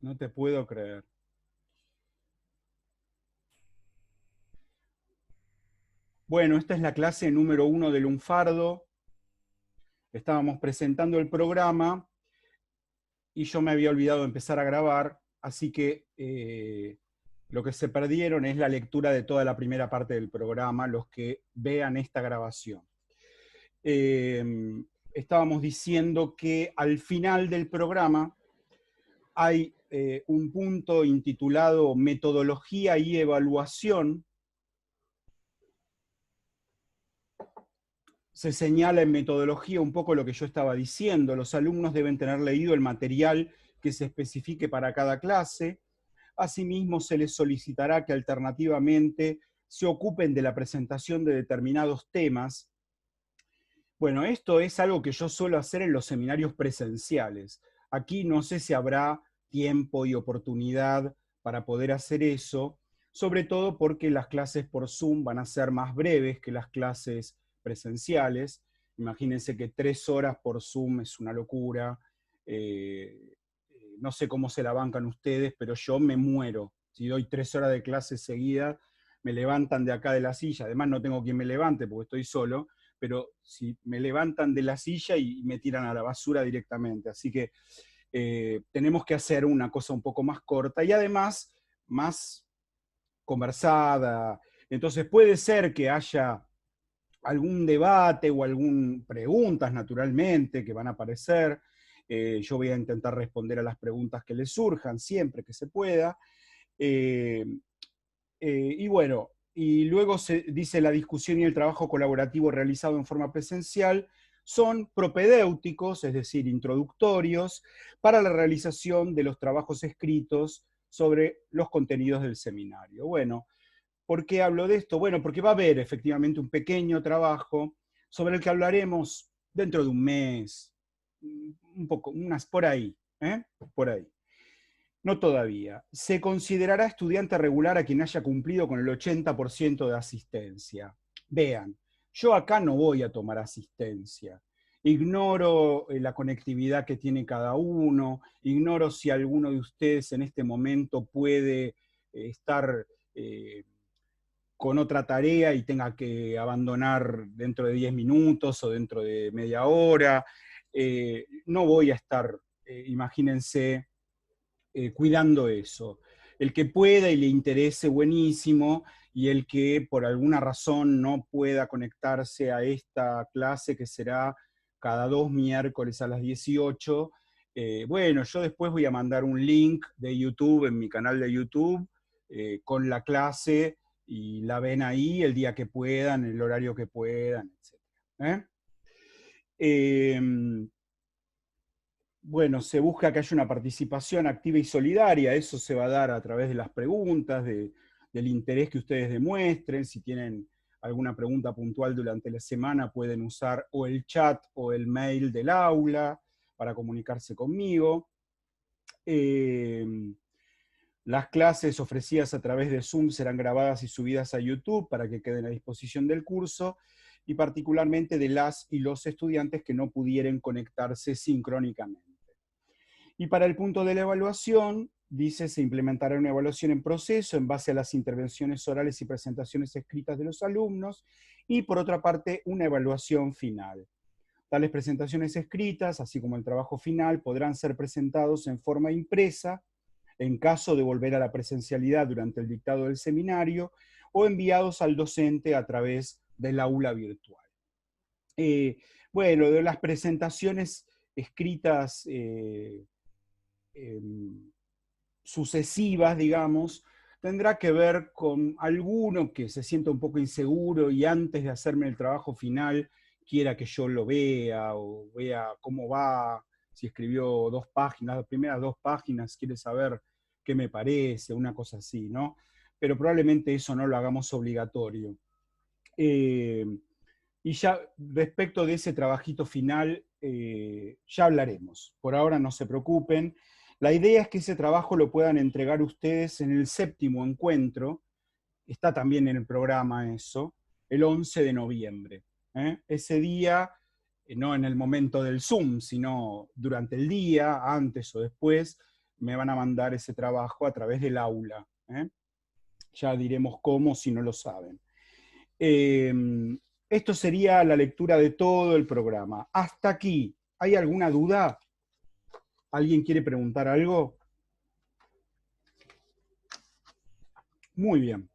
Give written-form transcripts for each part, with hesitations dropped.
No te puedo creer. Bueno, esta es la clase número 1 del Lunfardo. Estábamos presentando el programa y yo me había olvidado de empezar a grabar, así que lo que se perdieron es la lectura de toda la primera parte del programa, los que vean esta grabación. Eh, Estábamos diciendo que al final del programa hay un punto intitulado Metodología y Evaluación. Se señala en metodología un poco lo que yo estaba diciendo. Los alumnos deben tener leído el material que se especifique para cada clase. Asimismo, se les solicitará que alternativamente se ocupen de la presentación de determinados temas. Bueno, esto es algo que yo suelo hacer en los seminarios presenciales. Aquí no sé si habrá tiempo y oportunidad para poder hacer eso, sobre todo porque las clases por Zoom van a ser más breves que las clases presenciales. Imagínense que 3 horas por Zoom es una locura. No sé cómo se la bancan ustedes, pero yo me muero. Si doy 3 horas de clase seguidas, me levantan de acá de la silla. Además no tengo quien me levante porque estoy solo, pero si me levantan de la silla y me tiran a la basura directamente. Así que tenemos que hacer una cosa un poco más corta y además más conversada. Entonces puede ser que haya algún debate o algunas preguntas, naturalmente, que van a aparecer. Yo voy a intentar responder a las preguntas que les surjan siempre que se pueda. Eh, y bueno, y luego se dice la discusión y el trabajo colaborativo realizado en forma presencial son propedéuticos, es decir, introductorios, para la realización de los trabajos escritos sobre los contenidos del seminario. Bueno, ¿por qué hablo de esto? Bueno, porque va a haber efectivamente un pequeño trabajo sobre el que hablaremos dentro de un mes, un poco, unas por ahí, ¿eh? Por ahí. No todavía. Se considerará estudiante regular a quien haya cumplido con el 80% de asistencia. Vean, yo acá no voy a tomar asistencia. Ignoro la conectividad que tiene cada uno, ignoro si alguno de ustedes en este momento puede estar con otra tarea y tenga que abandonar dentro de 10 minutos o dentro de media hora. No voy a estar, imagínense, cuidando eso. El que pueda y le interese, buenísimo, y el que por alguna razón no pueda conectarse a esta clase que será cada 2 miércoles a las 18, bueno, yo después voy a mandar un link de YouTube en mi canal de YouTube con la clase y la ven ahí el día que puedan, el horario que puedan, etc. Bueno, se busca que haya una participación activa y solidaria, eso se va a dar a través de las preguntas, del interés que ustedes demuestren. Si tienen alguna pregunta puntual durante la semana, pueden usar o el chat o el mail del aula para comunicarse conmigo. Las clases ofrecidas a través de Zoom serán grabadas y subidas a YouTube para que queden a disposición del curso, y particularmente de las y los estudiantes que no pudieran conectarse sincrónicamente. Y para el punto de la evaluación, dice, se implementará una evaluación en proceso en base a las intervenciones orales y presentaciones escritas de los alumnos, y por otra parte, una evaluación final. Tales presentaciones escritas, así como el trabajo final, podrán ser presentados en forma impresa, en caso de volver a la presencialidad durante el dictado del seminario, o enviados al docente a través del aula virtual. Eh, bueno, de las presentaciones escritas sucesivas, digamos, tendrá que ver con alguno que se sienta un poco inseguro y antes de hacerme el trabajo final quiera que yo lo vea o vea cómo va, si escribió 2 páginas, las primeras 2 páginas, quiere saber qué me parece, una cosa así, ¿no? Pero probablemente eso no lo hagamos obligatorio. Eh, y ya respecto de ese trabajito final, ya hablaremos. Por ahora no se preocupen. La idea es que ese trabajo lo puedan entregar ustedes en el 7º encuentro, está también en el programa eso, el 11 de noviembre. Ese día, no en el momento del Zoom, sino durante el día, antes o después, me van a mandar ese trabajo a través del aula. Ya diremos cómo si no lo saben. Esto sería la lectura de todo el programa. Hasta aquí, ¿hay alguna duda? ¿Alguien quiere preguntar algo? Muy bien.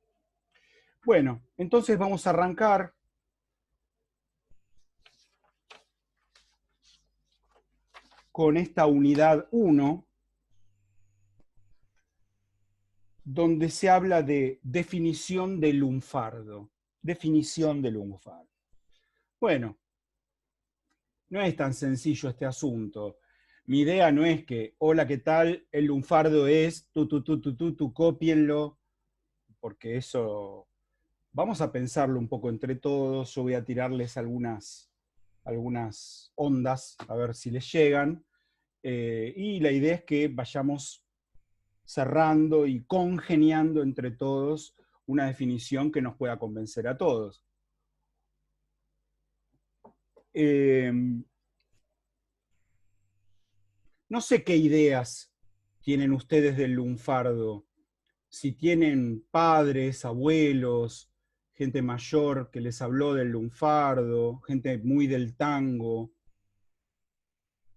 Bueno, entonces vamos a arrancar. Con esta unidad 1, donde se habla de definición de lunfardo. Definición de lunfardo. Bueno, no es tan sencillo este asunto. Mi idea no es que, hola, ¿qué tal? El lunfardo es, cópienlo, porque eso, vamos a pensarlo un poco entre todos. Yo voy a tirarles algunas ondas, a ver si les llegan. Y la idea es que vayamos cerrando y congeniando entre todos una definición que nos pueda convencer a todos. No sé qué ideas tienen ustedes del lunfardo, si tienen padres, abuelos, gente mayor que les habló del lunfardo, gente muy del tango.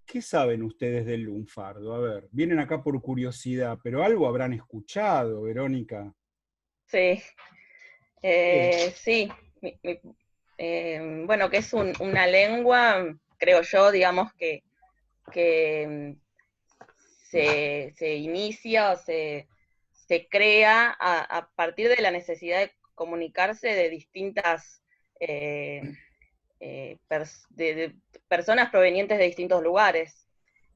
¿Qué saben ustedes del lunfardo? A ver, vienen acá por curiosidad, pero algo habrán escuchado, Verónica. Sí, sí. Bueno, que es una lengua, creo yo, digamos, que se inicia o se crea a partir de la necesidad de comunicarse de distintas de personas provenientes de distintos lugares,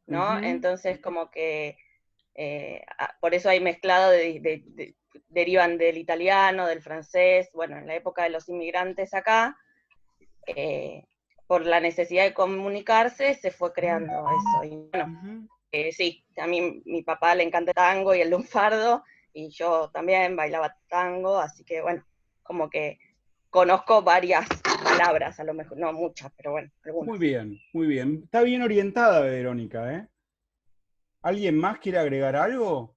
¿no? Entonces, como que por eso hay mezclado derivan del italiano, del francés, bueno, en la época de los inmigrantes acá, por la necesidad de comunicarse, se fue creando eso. Y bueno, sí, a mí mi papá le encanta el tango y el lunfardo, y yo también bailaba tango, así que bueno, como que conozco varias palabras, a lo mejor, no muchas, pero bueno, algunas. Muy bien, muy bien. Está bien orientada, Verónica, ¿eh? ¿Alguien más quiere agregar algo?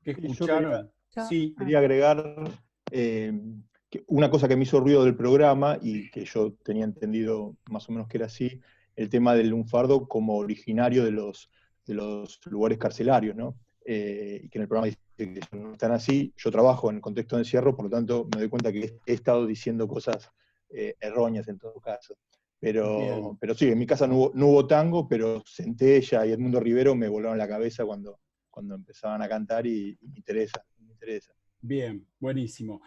¿Qué Sí, yo quería, escucharon? Sí. quería agregar una cosa que me hizo ruido del programa y que yo tenía entendido más o menos que era así, el tema del lunfardo como originario de los lugares carcelarios, ¿no? Y que en el programa dice que no están así. Yo trabajo en el contexto de encierro, por lo tanto me doy cuenta que he estado diciendo cosas erróneas en todo caso. Pero sí, en mi casa no hubo tango, pero Centella y Edmundo Rivero me volaron la cabeza cuando empezaban a cantar y me interesa. Bien, buenísimo.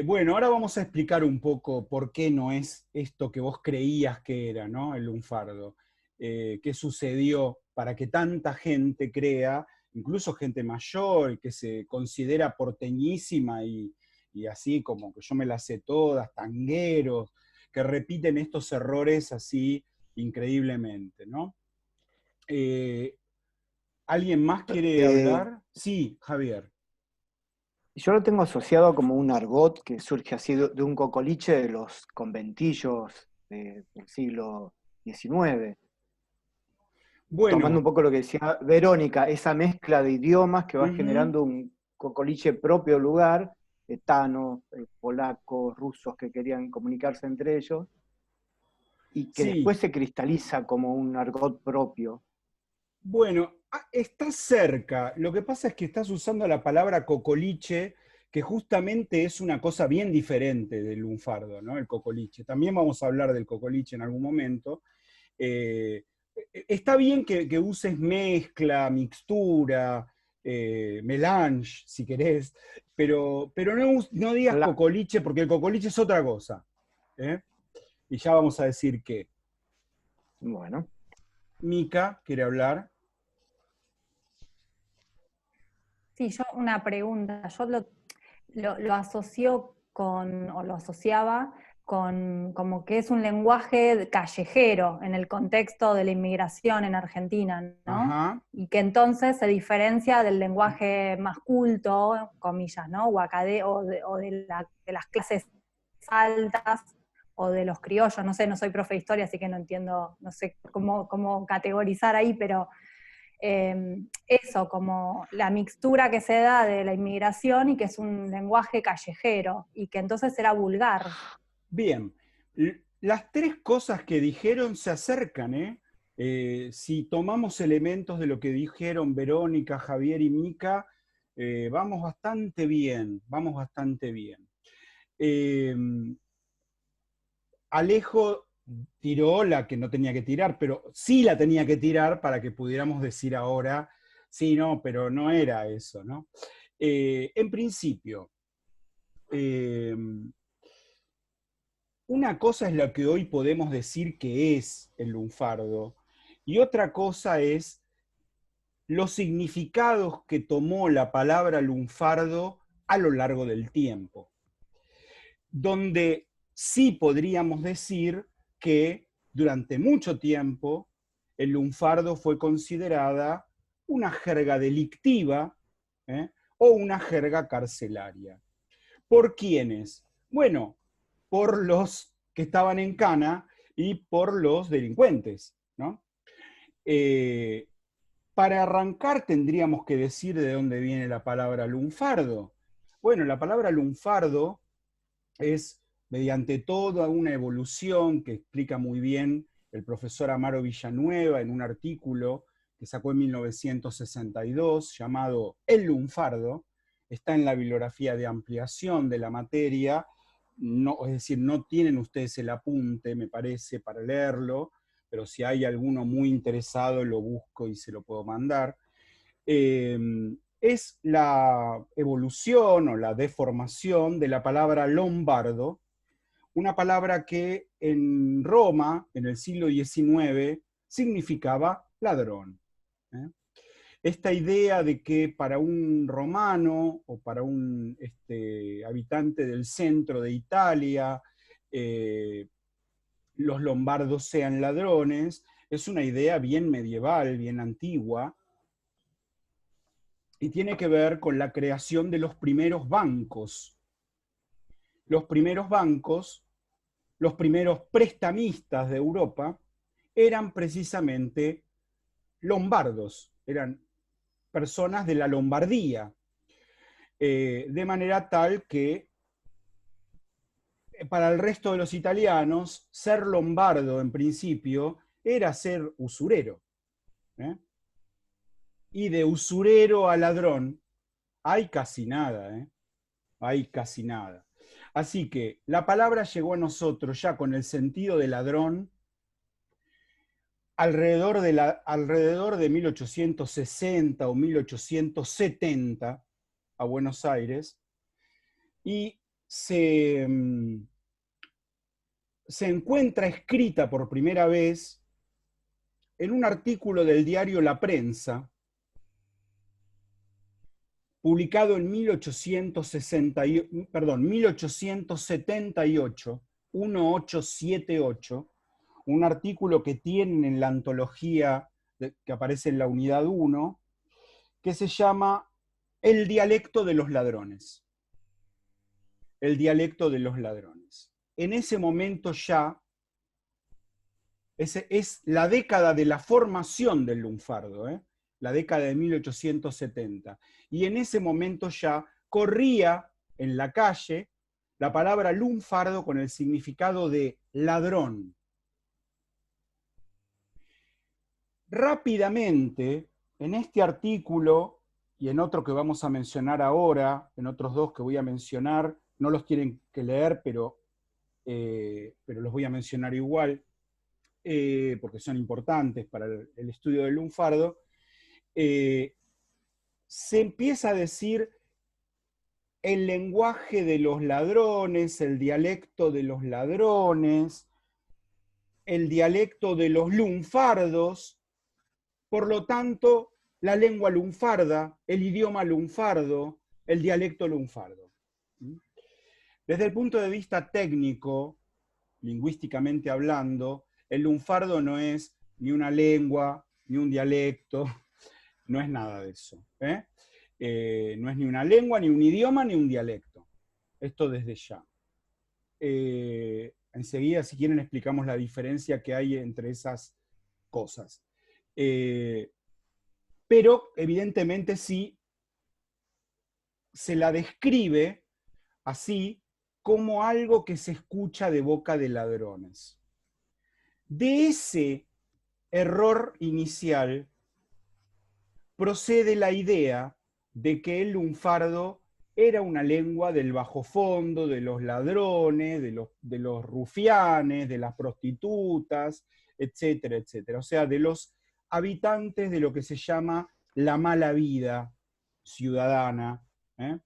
Bueno, ahora vamos a explicar un poco por qué no es esto que vos creías que era, ¿no? El lunfardo. ¿Qué sucedió para que tanta gente crea, incluso gente mayor, que se considera porteñísima y así como que yo me las sé todas, tangueros, que repiten estos errores así increíblemente, ¿no? ¿Alguien más quiere hablar? Sí, Javier. Yo lo tengo asociado como un argot que surge así de un cocoliche de los conventillos del siglo XIX. Tomando Bueno, un poco lo que decía Verónica, esa mezcla de idiomas que va ujú, generando un cocoliche propio lugar, tanos, polacos, rusos que querían comunicarse entre ellos, y que sí. después se cristaliza como un argot propio. Bueno, estás cerca. Lo que pasa es que estás usando la palabra cocoliche, que justamente es una cosa bien diferente del lunfardo, ¿no? El cocoliche. También vamos a hablar del cocoliche en algún momento. Eh, Está bien que uses mezcla, mixtura, melange, si querés, pero no digas cocoliche, porque el cocoliche es otra cosa. ¿Eh? Y ya vamos a decir qué. Bueno. Mica, ¿quiere hablar? Sí, yo una pregunta. Yo lo asocio con, o lo asociaba con como que es un lenguaje callejero en el contexto de la inmigración en Argentina, ¿no? Ajá. Y que entonces se diferencia del lenguaje más culto, comillas, ¿no? O de las clases altas, o de los criollos, no sé, no soy profe de historia, así que no entiendo, no sé cómo categorizar ahí, pero eso, como la mixtura que se da de la inmigración y que es un lenguaje callejero, y que entonces era vulgar. Bien, las tres cosas que dijeron se acercan, ¿eh? Si tomamos elementos de lo que dijeron Verónica, Javier y Mica, vamos bastante bien, vamos bastante bien. Alejo tiró la que no tenía que tirar, pero sí la tenía que tirar para que pudiéramos decir ahora, sí, no, pero no era eso, ¿no? En principio, una cosa es lo que hoy podemos decir que es el lunfardo, y otra cosa es los significados que tomó la palabra lunfardo a lo largo del tiempo, donde sí podríamos decir que durante mucho tiempo el lunfardo fue considerada una jerga delictiva, o una jerga carcelaria. ¿Por quiénes? Bueno, por los que estaban en cana y por los delincuentes, ¿no? Para arrancar tendríamos que decir de dónde viene la palabra lunfardo. Bueno, la palabra lunfardo es mediante toda una evolución que explica muy bien el profesor Amaro Villanueva en un artículo que sacó en 1962 llamado El lunfardo. Está en la bibliografía de ampliación de la materia, no, es decir, no tienen ustedes el apunte, me parece, para leerlo, pero si hay alguno muy interesado lo busco y se lo puedo mandar. Es la evolución o la deformación de la palabra lombardo, una palabra que en Roma, en el siglo XIX, significaba ladrón. Esta idea de que para un romano o para un habitante del centro de Italia, los lombardos sean ladrones, es una idea bien medieval, bien antigua, y tiene que ver con la creación de los primeros bancos. Los primeros bancos, los primeros prestamistas de Europa, eran precisamente lombardos, eran personas de la Lombardía, de manera tal que para el resto de los italianos, ser lombardo en principio era ser usurero. Y de usurero a ladrón hay casi nada, hay casi nada. Así que la palabra llegó a nosotros ya con el sentido de ladrón alrededor de 1860 o 1870 a Buenos Aires, y se encuentra escrita por primera vez en un artículo del diario La Prensa, publicado en 1878, un artículo que tienen en la antología que aparece en la unidad 1, que se llama El dialecto de los ladrones. El dialecto de los ladrones. En ese momento ya es la década de la formación del lunfardo, la década de 1870. Y en ese momento ya corría en la calle la palabra lunfardo con el significado de ladrón. Rápidamente, en este artículo y en otro que vamos a mencionar ahora, en otros dos que voy a mencionar, no los tienen que leer, pero los voy a mencionar igual, porque son importantes para el estudio del lunfardo, se empieza a decir el lenguaje de los ladrones, el dialecto de los ladrones, el dialecto de los lunfardos, por lo tanto, la lengua lunfarda, el idioma lunfardo, el dialecto lunfardo. Desde el punto de vista técnico, lingüísticamente hablando, el lunfardo no es ni una lengua, ni un dialecto, no es nada de eso. No es ni una lengua, ni un idioma, ni un dialecto. Esto desde ya. Enseguida, si quieren, explicamos la diferencia que hay entre esas cosas. pero evidentemente sí se la describe así como algo que se escucha de boca de ladrones. De ese error inicial procede la idea de que el lunfardo era una lengua del bajo fondo, de los ladrones, de los rufianes, de las prostitutas, etcétera, etcétera. O sea, de los habitantes de lo que se llama la mala vida ciudadana, ¿eh?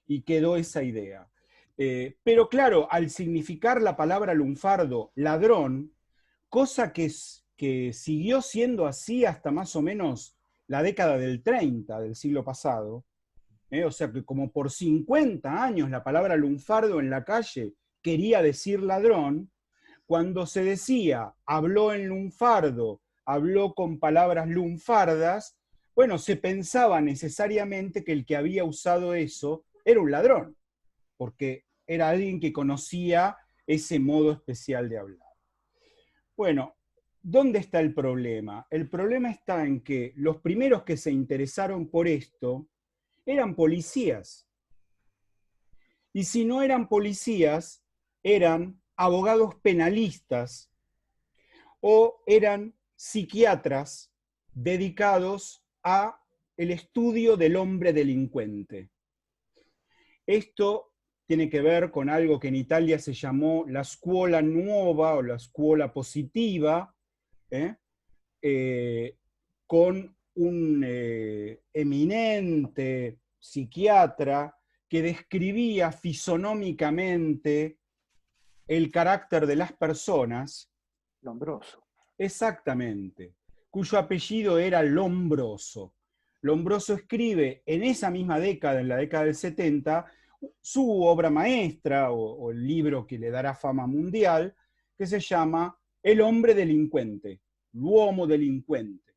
Y quedó esa idea. Pero claro, al significar la palabra lunfardo ladrón, cosa que siguió siendo así hasta más o menos la década del 30 del siglo pasado, o sea que como por 50 años la palabra lunfardo en la calle quería decir ladrón, cuando se decía habló en lunfardo, habló con palabras lunfardas, bueno, se pensaba necesariamente que el que había usado eso era un ladrón, porque era alguien que conocía ese modo especial de hablar. Bueno, ¿dónde está el problema? El problema está en que los primeros que se interesaron por esto eran policías. Y si no eran policías, eran abogados penalistas o eran psiquiatras dedicados al estudio del hombre delincuente. Esto tiene que ver con algo que en Italia se llamó la scuola nuova o la scuola positiva, con un eminente psiquiatra que describía fisonómicamente el carácter de las personas. Lombroso. Exactamente, cuyo apellido era Lombroso. Lombroso escribe en esa misma década, en la década del 70, su obra maestra, o el libro que le dará fama mundial, que se llama El hombre delincuente, l'uomo delincuente.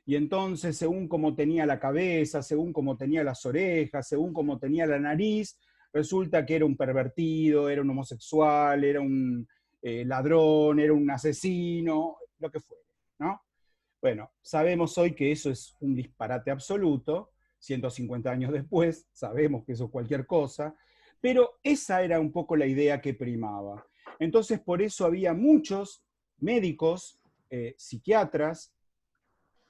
Y entonces, según cómo tenía la cabeza, según cómo tenía las orejas, según cómo tenía la nariz, resulta que era un pervertido, era un homosexual, era un ladrón, era un asesino, lo que fuera, ¿no? Bueno, sabemos hoy que eso es un disparate absoluto, 150 años después, sabemos que eso es cualquier cosa, pero esa era un poco la idea que primaba. Entonces, por eso había muchos médicos, psiquiatras,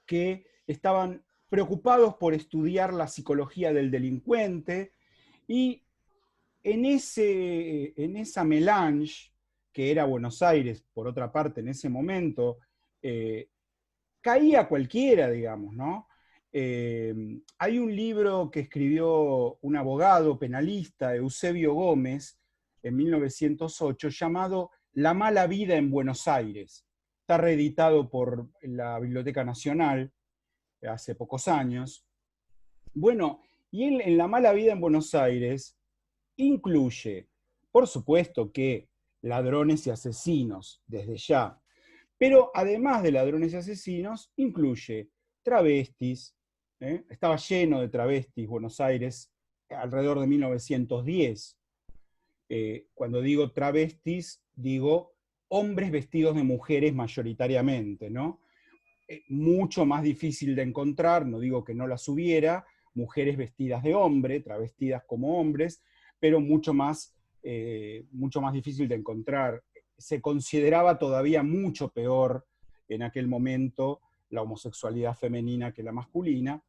que estaban preocupados por estudiar la psicología del delincuente, y en esa melange, que era Buenos Aires, por otra parte, en ese momento, caía cualquiera, digamos, ¿no? Hay un libro que escribió un abogado penalista, Eusebio Gómez, en 1908, llamado La mala vida en Buenos Aires. Está reeditado por la Biblioteca Nacional hace pocos años. Bueno, y él en La mala vida en Buenos Aires incluye, por supuesto que ladrones y asesinos, desde ya, pero además de ladrones y asesinos, incluye travestis, estaba lleno de travestis Buenos Aires alrededor de 1910. Cuando digo travestis, digo hombres vestidos de mujeres mayoritariamente, ¿no? Mucho más difícil de encontrar, no digo que no las hubiera, mujeres vestidas de hombre, travestidas como hombres, pero mucho más difícil de encontrar. Se consideraba todavía mucho peor en aquel momento la homosexualidad femenina que la masculina,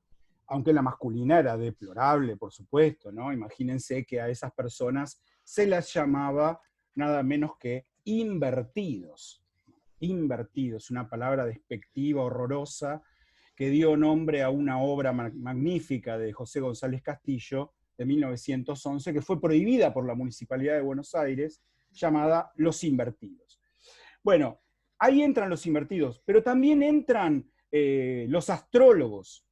aunque la masculina era deplorable, por supuesto, ¿no? Imagínense que a esas personas se las llamaba nada menos que invertidos. Invertidos, una palabra despectiva, horrorosa, que dio nombre a una obra magnífica de José González Castillo, de 1911, que fue prohibida por la Municipalidad de Buenos Aires, llamada Los Invertidos. Bueno, ahí entran los invertidos, pero también entran los astrólogos,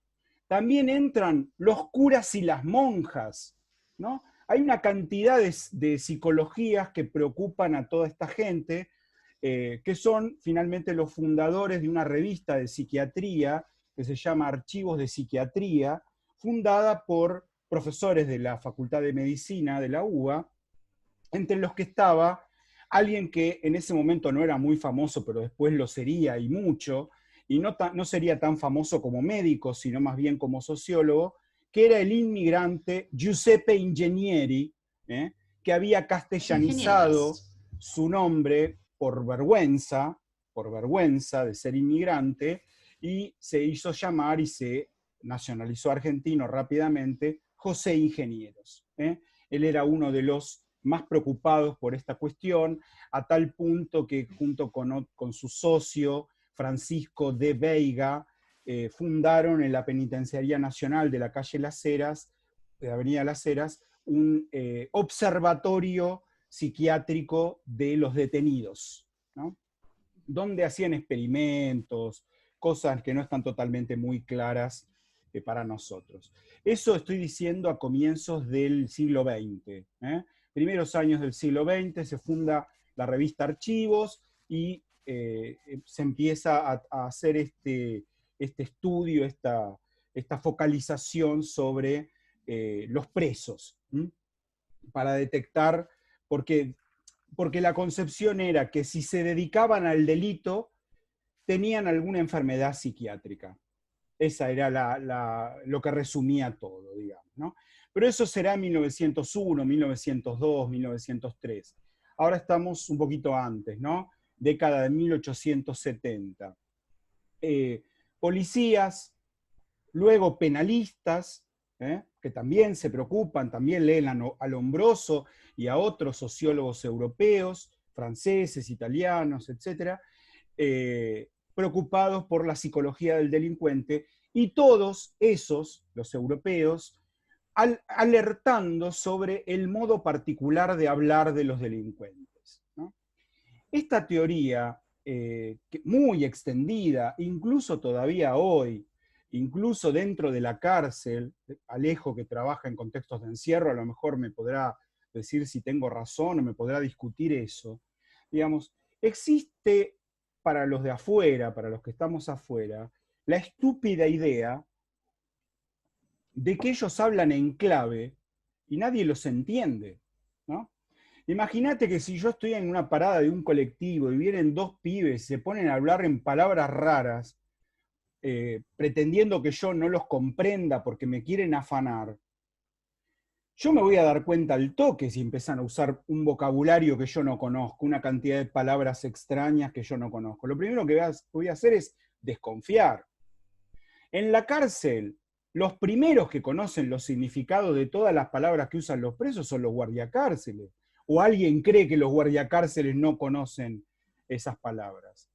también entran los curas y las monjas, ¿no? Hay una cantidad de psicologías que preocupan a toda esta gente, que son finalmente los fundadores de una revista de psiquiatría que se llama Archivos de Psiquiatría, fundada por profesores de la Facultad de Medicina de la UBA, entre los que estaba alguien que en ese momento no era muy famoso, pero después lo sería y mucho, y no sería tan famoso como médico, sino más bien como sociólogo, que era el inmigrante Giuseppe Ingegneri, que había castellanizado su nombre por vergüenza de ser inmigrante, y se hizo llamar y se nacionalizó argentino rápidamente José Ingenieros. Él era uno de los más preocupados por esta cuestión, a tal punto que junto con su socio Francisco de Veiga, fundaron en la Penitenciaría Nacional de la calle Las Heras, de la avenida Las Heras, un observatorio psiquiátrico de los detenidos, ¿no? Donde hacían experimentos, cosas que no están totalmente muy claras para nosotros. Eso estoy diciendo a comienzos del siglo XX. Primeros años del siglo XX se funda la revista Archivos y se empieza a hacer este estudio, esta focalización sobre los presos, para detectar, porque la concepción era que si se dedicaban al delito, tenían alguna enfermedad psiquiátrica. Esa era lo que resumía todo, digamos, ¿no? Pero eso será en 1901, 1902, 1903. Ahora estamos un poquito antes, ¿no? Década de 1870. Policías, luego penalistas, que también se preocupan, también leen a Lombroso y a otros sociólogos europeos, franceses, italianos, etc., preocupados por la psicología del delincuente, y todos esos, los europeos, alertando sobre el modo particular de hablar de los delincuentes, ¿no? Esta teoría, muy extendida, incluso todavía hoy, incluso dentro de la cárcel, Alejo, que trabaja en contextos de encierro, a lo mejor me podrá decir si tengo razón o me podrá discutir eso, digamos, existe para los de afuera, para los que estamos afuera, la estúpida idea de que ellos hablan en clave y nadie los entiende, ¿no? Imagínate que si yo estoy en una parada de un colectivo y vienen dos pibes y se ponen a hablar en palabras raras, pretendiendo que yo no los comprenda porque me quieren afanar, yo me voy a dar cuenta al toque si empiezan a usar un vocabulario que yo no conozco, una cantidad de palabras extrañas que yo no conozco. Lo primero que voy a hacer es desconfiar. En la cárcel, los primeros que conocen los significados de todas las palabras que usan los presos son los guardiacárceles. ¿O alguien cree que los guardiacárceles no conocen esas palabras?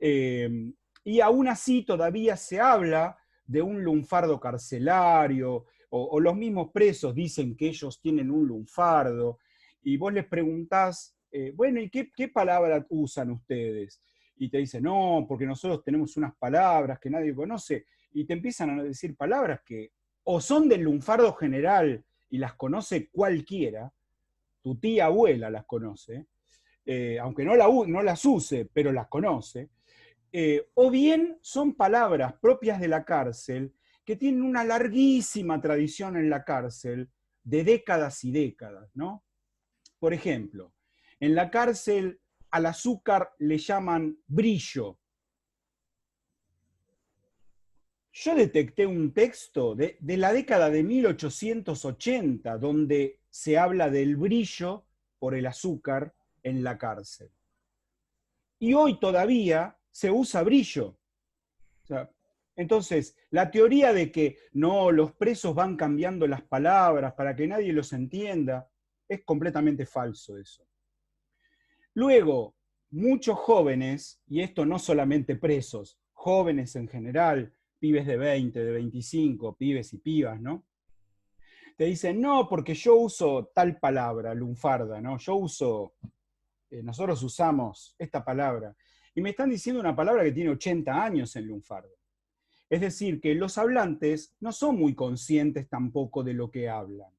Y aún así todavía se habla de un lunfardo carcelario, o los mismos presos dicen que ellos tienen un lunfardo, y vos les preguntás, bueno, ¿y qué palabra usan ustedes? Y te dicen, no, porque nosotros tenemos unas palabras que nadie conoce, y te empiezan a decir palabras que o son del lunfardo general y las conoce cualquiera, tu tía abuela las conoce, aunque no las use, pero las conoce, o bien son palabras propias de la cárcel que tienen una larguísima tradición en la cárcel de décadas y décadas, ¿no? Por ejemplo, en la cárcel al azúcar le llaman brillo. Yo detecté un texto de la década de 1880 donde se habla del brillo por el azúcar en la cárcel. Y hoy todavía se usa brillo. O sea, entonces, la teoría de que no, los presos van cambiando las palabras para que nadie los entienda, es completamente falso eso. Luego, muchos jóvenes, y esto no solamente presos, jóvenes en general, pibes de 20, de 25, pibes y pibas, ¿no? Te dicen, no, porque yo uso tal palabra, lunfarda, ¿no? Nosotros usamos esta palabra. Y me están diciendo una palabra que tiene 80 años en lunfardo. Es decir, que los hablantes no son muy conscientes tampoco de lo que hablan.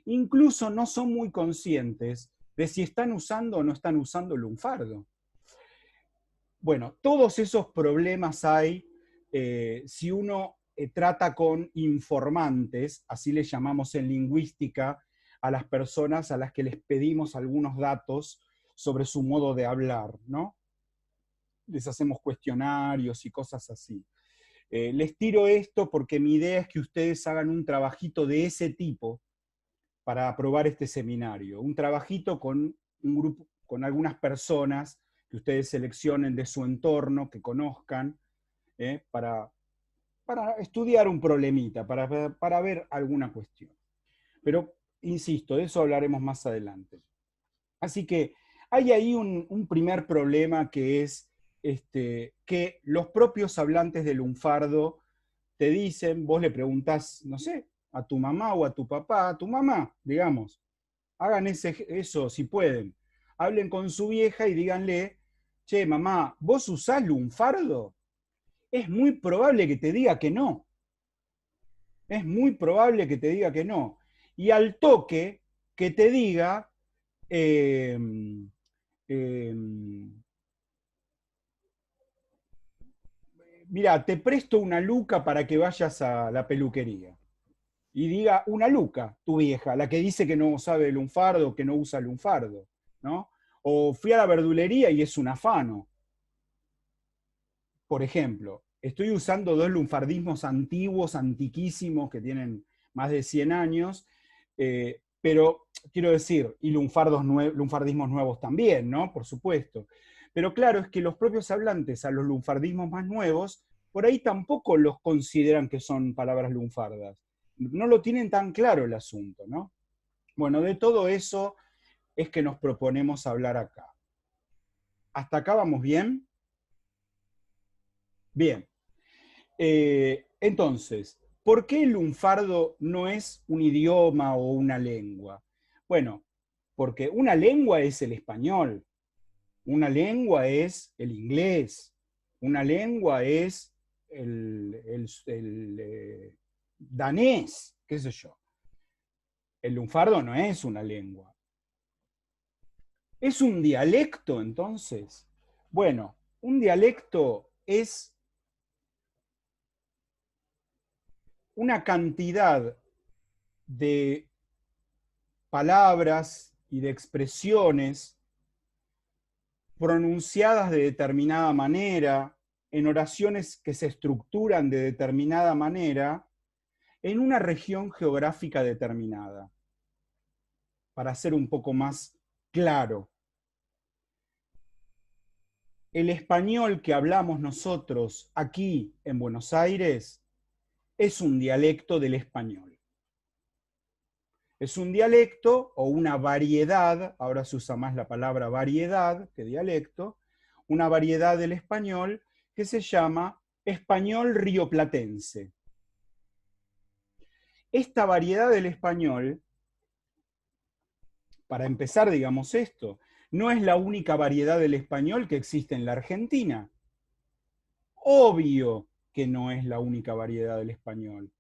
Incluso no son muy conscientes de si están usando o no están usando lunfardo. Bueno, todos esos problemas hay si uno trata con informantes, así les llamamos en lingüística a las personas a las que les pedimos algunos datos sobre su modo de hablar, ¿no? les hacemos cuestionarios y cosas así. Les tiro esto porque mi idea es que ustedes hagan un trabajito de ese tipo para aprobar este seminario. Un trabajito con un grupo, con algunas personas que ustedes seleccionen de su entorno, que conozcan, para estudiar un problemita, para ver alguna cuestión. Pero, insisto, de eso hablaremos más adelante. Así que hay ahí un primer problema que es que los propios hablantes del lunfardo te dicen, vos le preguntás, no sé, a tu mamá o a tu papá, a tu mamá, digamos, hagan eso si pueden. Hablen con su vieja y díganle, che, mamá, ¿vos usás lunfardo? Es muy probable que te diga que no. Es muy probable que te diga que no. Y al toque que te diga, mira, te presto una luca para que vayas a la peluquería. Y diga una luca, tu vieja, la que dice que no sabe lunfardo, que no usa lunfardo, ¿no? O fui a la verdulería y es un afano. Por ejemplo, estoy usando dos lunfardismos antiguos, antiquísimos, que tienen más de 100 años, pero quiero decir, y lunfardismos nuevos también, ¿no? Por supuesto. Pero claro, es que los propios hablantes a los lunfardismos más nuevos, por ahí tampoco los consideran que son palabras lunfardas. No lo tienen tan claro el asunto, ¿no? Bueno, de todo eso es que nos proponemos hablar acá. ¿Hasta acá vamos bien? Bien. Entonces, ¿por qué el lunfardo no es un idioma o una lengua? Bueno, porque una lengua es el español, una lengua es el inglés, una lengua es el danés, qué sé yo. El lunfardo no es una lengua. ¿Es un dialecto entonces? Bueno, un dialecto es una cantidad de palabras y de expresiones pronunciadas de determinada manera, en oraciones que se estructuran de determinada manera, en una región geográfica determinada. Para ser un poco más claro, el español que hablamos nosotros aquí en Buenos Aires es un dialecto del español. Es un dialecto o una variedad, ahora se usa más la palabra variedad que dialecto, una variedad del español que se llama español rioplatense. Esta variedad del español, para empezar, digamos esto, no es la única variedad del español que existe en la Argentina. Obvio que no es la única variedad del español.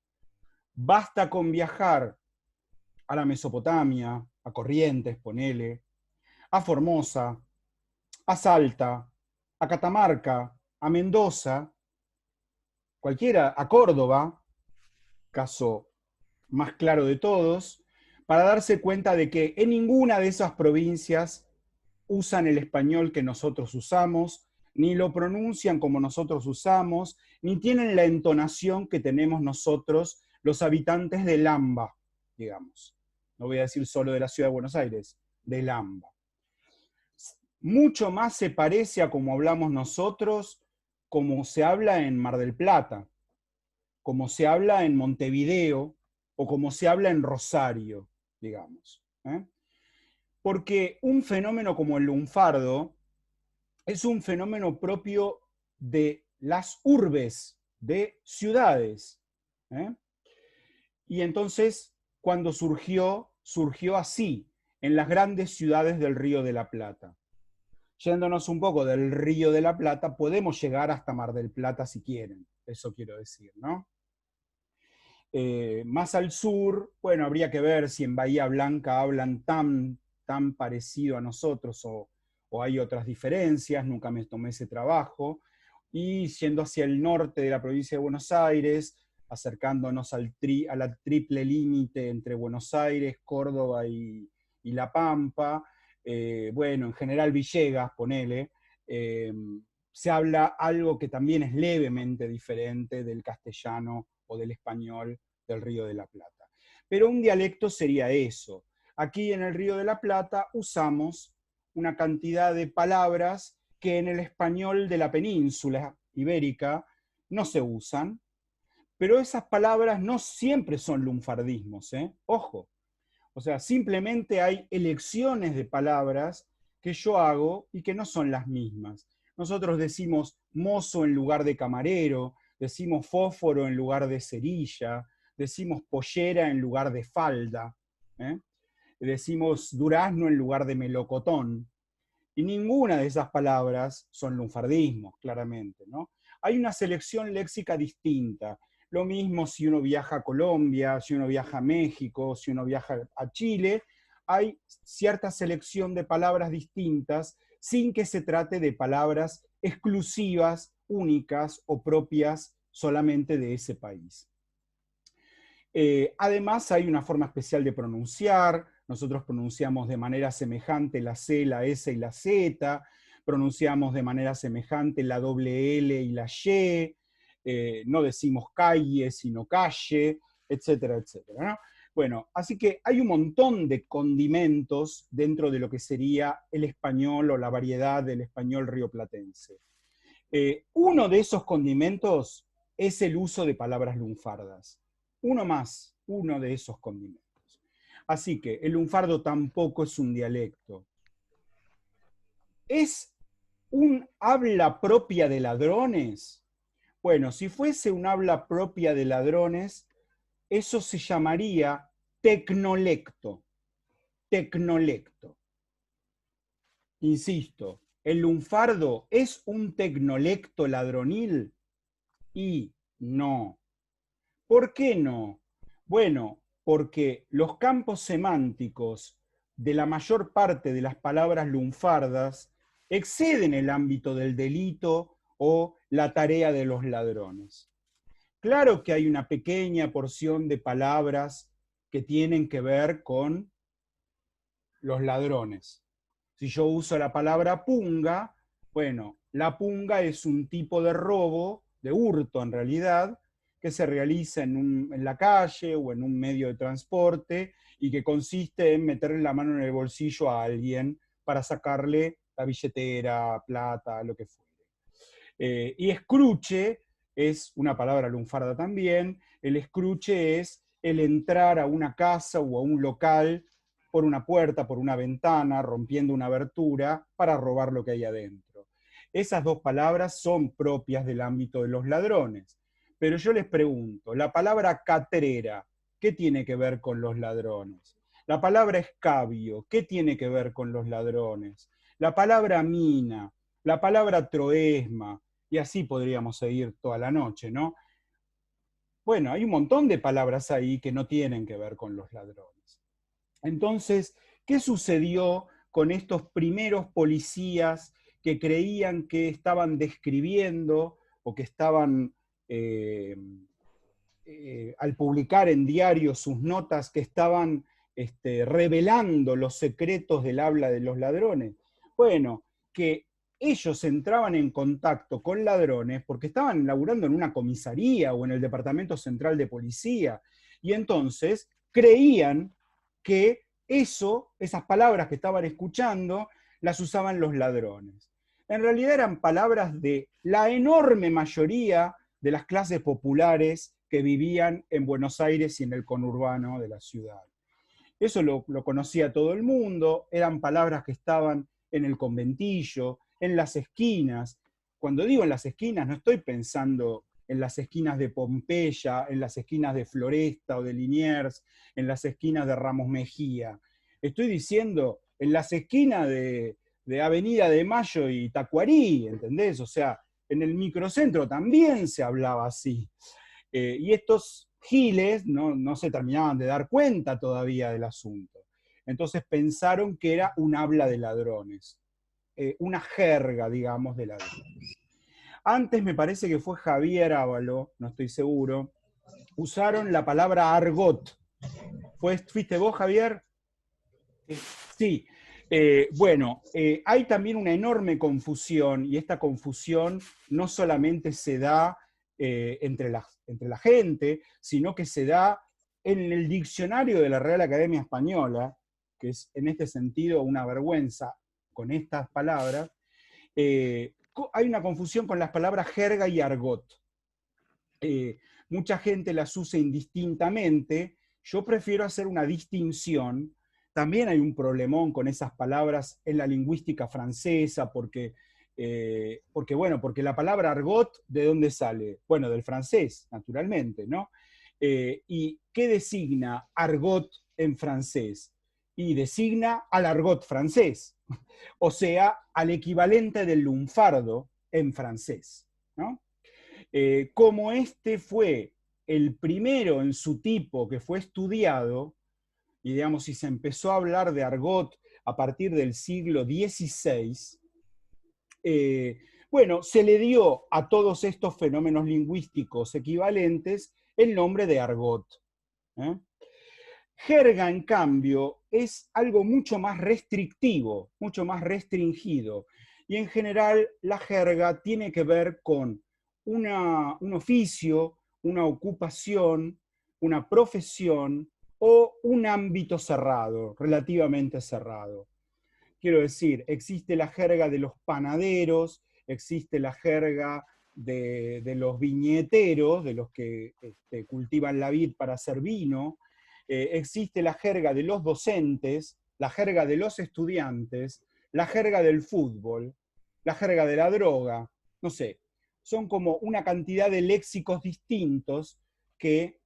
Basta con viajar a la Mesopotamia, a Corrientes, ponele, a Formosa, a Salta, a Catamarca, a Mendoza, cualquiera, a Córdoba, caso más claro de todos, para darse cuenta de que en ninguna de esas provincias usan el español que nosotros usamos, ni lo pronuncian como nosotros usamos, ni tienen la entonación que tenemos nosotros, los habitantes de Lamba, digamos. No voy a decir solo de la ciudad de Buenos Aires, de Lamba. Mucho más se parece a como hablamos nosotros, como se habla en Mar del Plata, como se habla en Montevideo, o como se habla en Rosario, digamos. Porque un fenómeno como el lunfardo es un fenómeno propio de las urbes, de ciudades. Y entonces, cuando surgió así, en las grandes ciudades del Río de la Plata. Yéndonos un poco del Río de la Plata, podemos llegar hasta Mar del Plata si quieren, eso quiero decir, ¿no? Más al sur, bueno, habría que ver si en Bahía Blanca hablan tan parecido a nosotros o hay otras diferencias, nunca me tomé ese trabajo. Y yendo hacia el norte de la provincia de Buenos Aires, acercándonos a la triple límite entre Buenos Aires, Córdoba y La Pampa, bueno, en general Villegas, ponele, se habla algo que también es levemente diferente del castellano o del español del Río de la Plata. Pero un dialecto sería eso. Aquí en el Río de la Plata usamos una cantidad de palabras que en el español de la península ibérica no se usan, pero esas palabras no siempre son lunfardismos, ¿eh? Ojo. O sea, simplemente hay elecciones de palabras que yo hago y que no son las mismas. Nosotros decimos mozo en lugar de camarero, decimos fósforo en lugar de cerilla, decimos pollera en lugar de falda, ¿eh? Decimos durazno en lugar de melocotón. Y ninguna de esas palabras son lunfardismos, claramente, ¿no? Hay una selección léxica distinta. Lo mismo si uno viaja a Colombia, si uno viaja a México, si uno viaja a Chile, hay cierta selección de palabras distintas sin que se trate de palabras exclusivas, únicas o propias solamente de ese país. Además hay una forma especial de pronunciar. Nosotros pronunciamos de manera semejante la C, la S y la Z, pronunciamos de manera semejante la doble L y la Y, no decimos calle, sino calle, etcétera, etcétera, ¿no? Bueno, así que hay un montón de condimentos dentro de lo que sería el español o la variedad del español rioplatense. Uno de esos condimentos es el uso de palabras lunfardas. Uno de esos condimentos. Así que el lunfardo tampoco es un dialecto. ¿Es un habla propia de ladrones? Bueno, si fuese un habla propia de ladrones, eso se llamaría tecnolecto. Tecnolecto. Insisto, ¿el lunfardo es un tecnolecto ladronil? Y no. ¿Por qué no? Bueno, porque los campos semánticos de la mayor parte de las palabras lunfardas exceden el ámbito del delito o la tarea de los ladrones. Claro que hay una pequeña porción de palabras que tienen que ver con los ladrones. Si yo uso la palabra punga, bueno, la punga es un tipo de robo, de hurto en realidad, que se realiza en la calle o en un medio de transporte y que consiste en meterle la mano en el bolsillo a alguien para sacarle la billetera, plata, lo que fuere. Y escruche es una palabra lunfarda también. El escruche es el entrar a una casa o a un local por una puerta, por una ventana, rompiendo una abertura para robar lo que hay adentro. Esas dos palabras son propias del ámbito de los ladrones. Pero yo les pregunto, la palabra catrera, ¿qué tiene que ver con los ladrones? La palabra escabio, ¿qué tiene que ver con los ladrones? La palabra mina, la palabra troesma, y así podríamos seguir toda la noche, ¿no? Bueno, hay un montón de palabras ahí que no tienen que ver con los ladrones. Entonces, ¿qué sucedió con estos primeros policías que creían que estaban describiendo o que estaban, al publicar en diarios sus notas, que estaban revelando los secretos del habla de los ladrones? Bueno, que ellos entraban en contacto con ladrones porque estaban laburando en una comisaría o en el departamento central de policía, y entonces creían que esas palabras que estaban escuchando, las usaban los ladrones. En realidad eran palabras de la enorme mayoría de las clases populares que vivían en Buenos Aires y en el conurbano de la ciudad. Eso lo conocía todo el mundo, eran palabras que estaban en el conventillo, en las esquinas. Cuando digo en las esquinas, no estoy pensando en las esquinas de Pompeya, en las esquinas de Floresta o de Liniers, en las esquinas de Ramos Mejía. Estoy diciendo en las esquinas de Avenida de Mayo y Tacuarí, ¿entendés? O sea, en el microcentro también se hablaba así. Y estos giles no se terminaban de dar cuenta todavía del asunto. Entonces pensaron que era un habla de ladrones, una jerga, digamos, de ladrones. Antes me parece que fue Javier Ávalo, no estoy seguro, usaron la palabra argot. ¿Fuiste vos, Javier? Sí. Hay también una enorme confusión, y esta confusión no solamente se da entre la gente, sino que se da en el diccionario de la Real Academia Española, que es en este sentido una vergüenza con estas palabras. Hay una confusión con las palabras jerga y argot. Mucha gente las usa indistintamente. Yo prefiero hacer una distinción. También hay un problemón con esas palabras en la lingüística francesa, porque la palabra argot, ¿de dónde sale? Bueno, del francés, naturalmente, ¿no? ¿Y qué designa argot en francés? Y designa al argot francés, o sea, al equivalente del lunfardo en francés, ¿no? Como este fue el primero en su tipo que fue estudiado, y digamos, si se empezó a hablar de argot a partir del siglo XVI, se le dio a todos estos fenómenos lingüísticos equivalentes el nombre de argot. Jerga, en cambio, es algo mucho más restrictivo, mucho más restringido, y en general la jerga tiene que ver con un oficio, una ocupación, una profesión o un ámbito cerrado, relativamente cerrado. Quiero decir, existe la jerga de los panaderos, existe la jerga de los viñeteros, de los que cultivan la vid para hacer vino, existe la jerga de los docentes, la jerga de los estudiantes, la jerga del fútbol, la jerga de la droga, no sé. Son como una cantidad de léxicos distintos que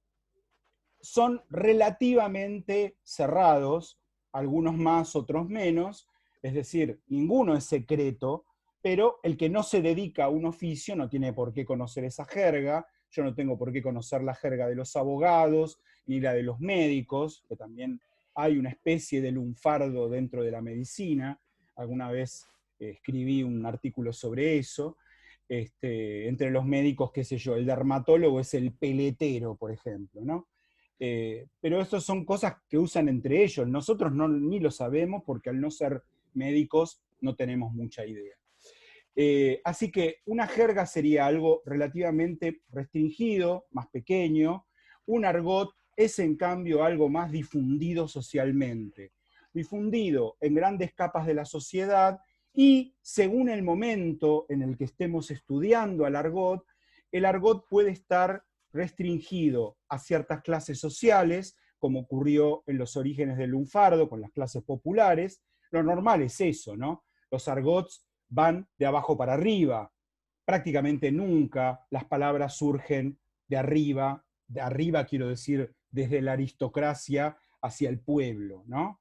son relativamente cerrados, algunos más, otros menos, es decir, ninguno es secreto, pero el que no se dedica a un oficio no tiene por qué conocer esa jerga. Yo no tengo por qué conocer la jerga de los abogados, ni la de los médicos, que también hay una especie de lunfardo dentro de la medicina. Alguna vez escribí un artículo sobre eso. Entre los médicos, qué sé yo, el dermatólogo es el peletero, por ejemplo, ¿no? Pero estas son cosas que usan entre ellos. Nosotros ni lo sabemos porque al no ser médicos no tenemos mucha idea. Así que una jerga sería algo relativamente restringido, más pequeño. Un argot es en cambio algo más difundido socialmente, difundido en grandes capas de la sociedad, y según el momento en el que estemos estudiando el argot puede estar restringido a ciertas clases sociales, como ocurrió en los orígenes del lunfardo, con las clases populares. Lo normal es eso, ¿no? Los argots van de abajo para arriba. Prácticamente nunca las palabras surgen de arriba quiero decir, desde la aristocracia hacia el pueblo, ¿no?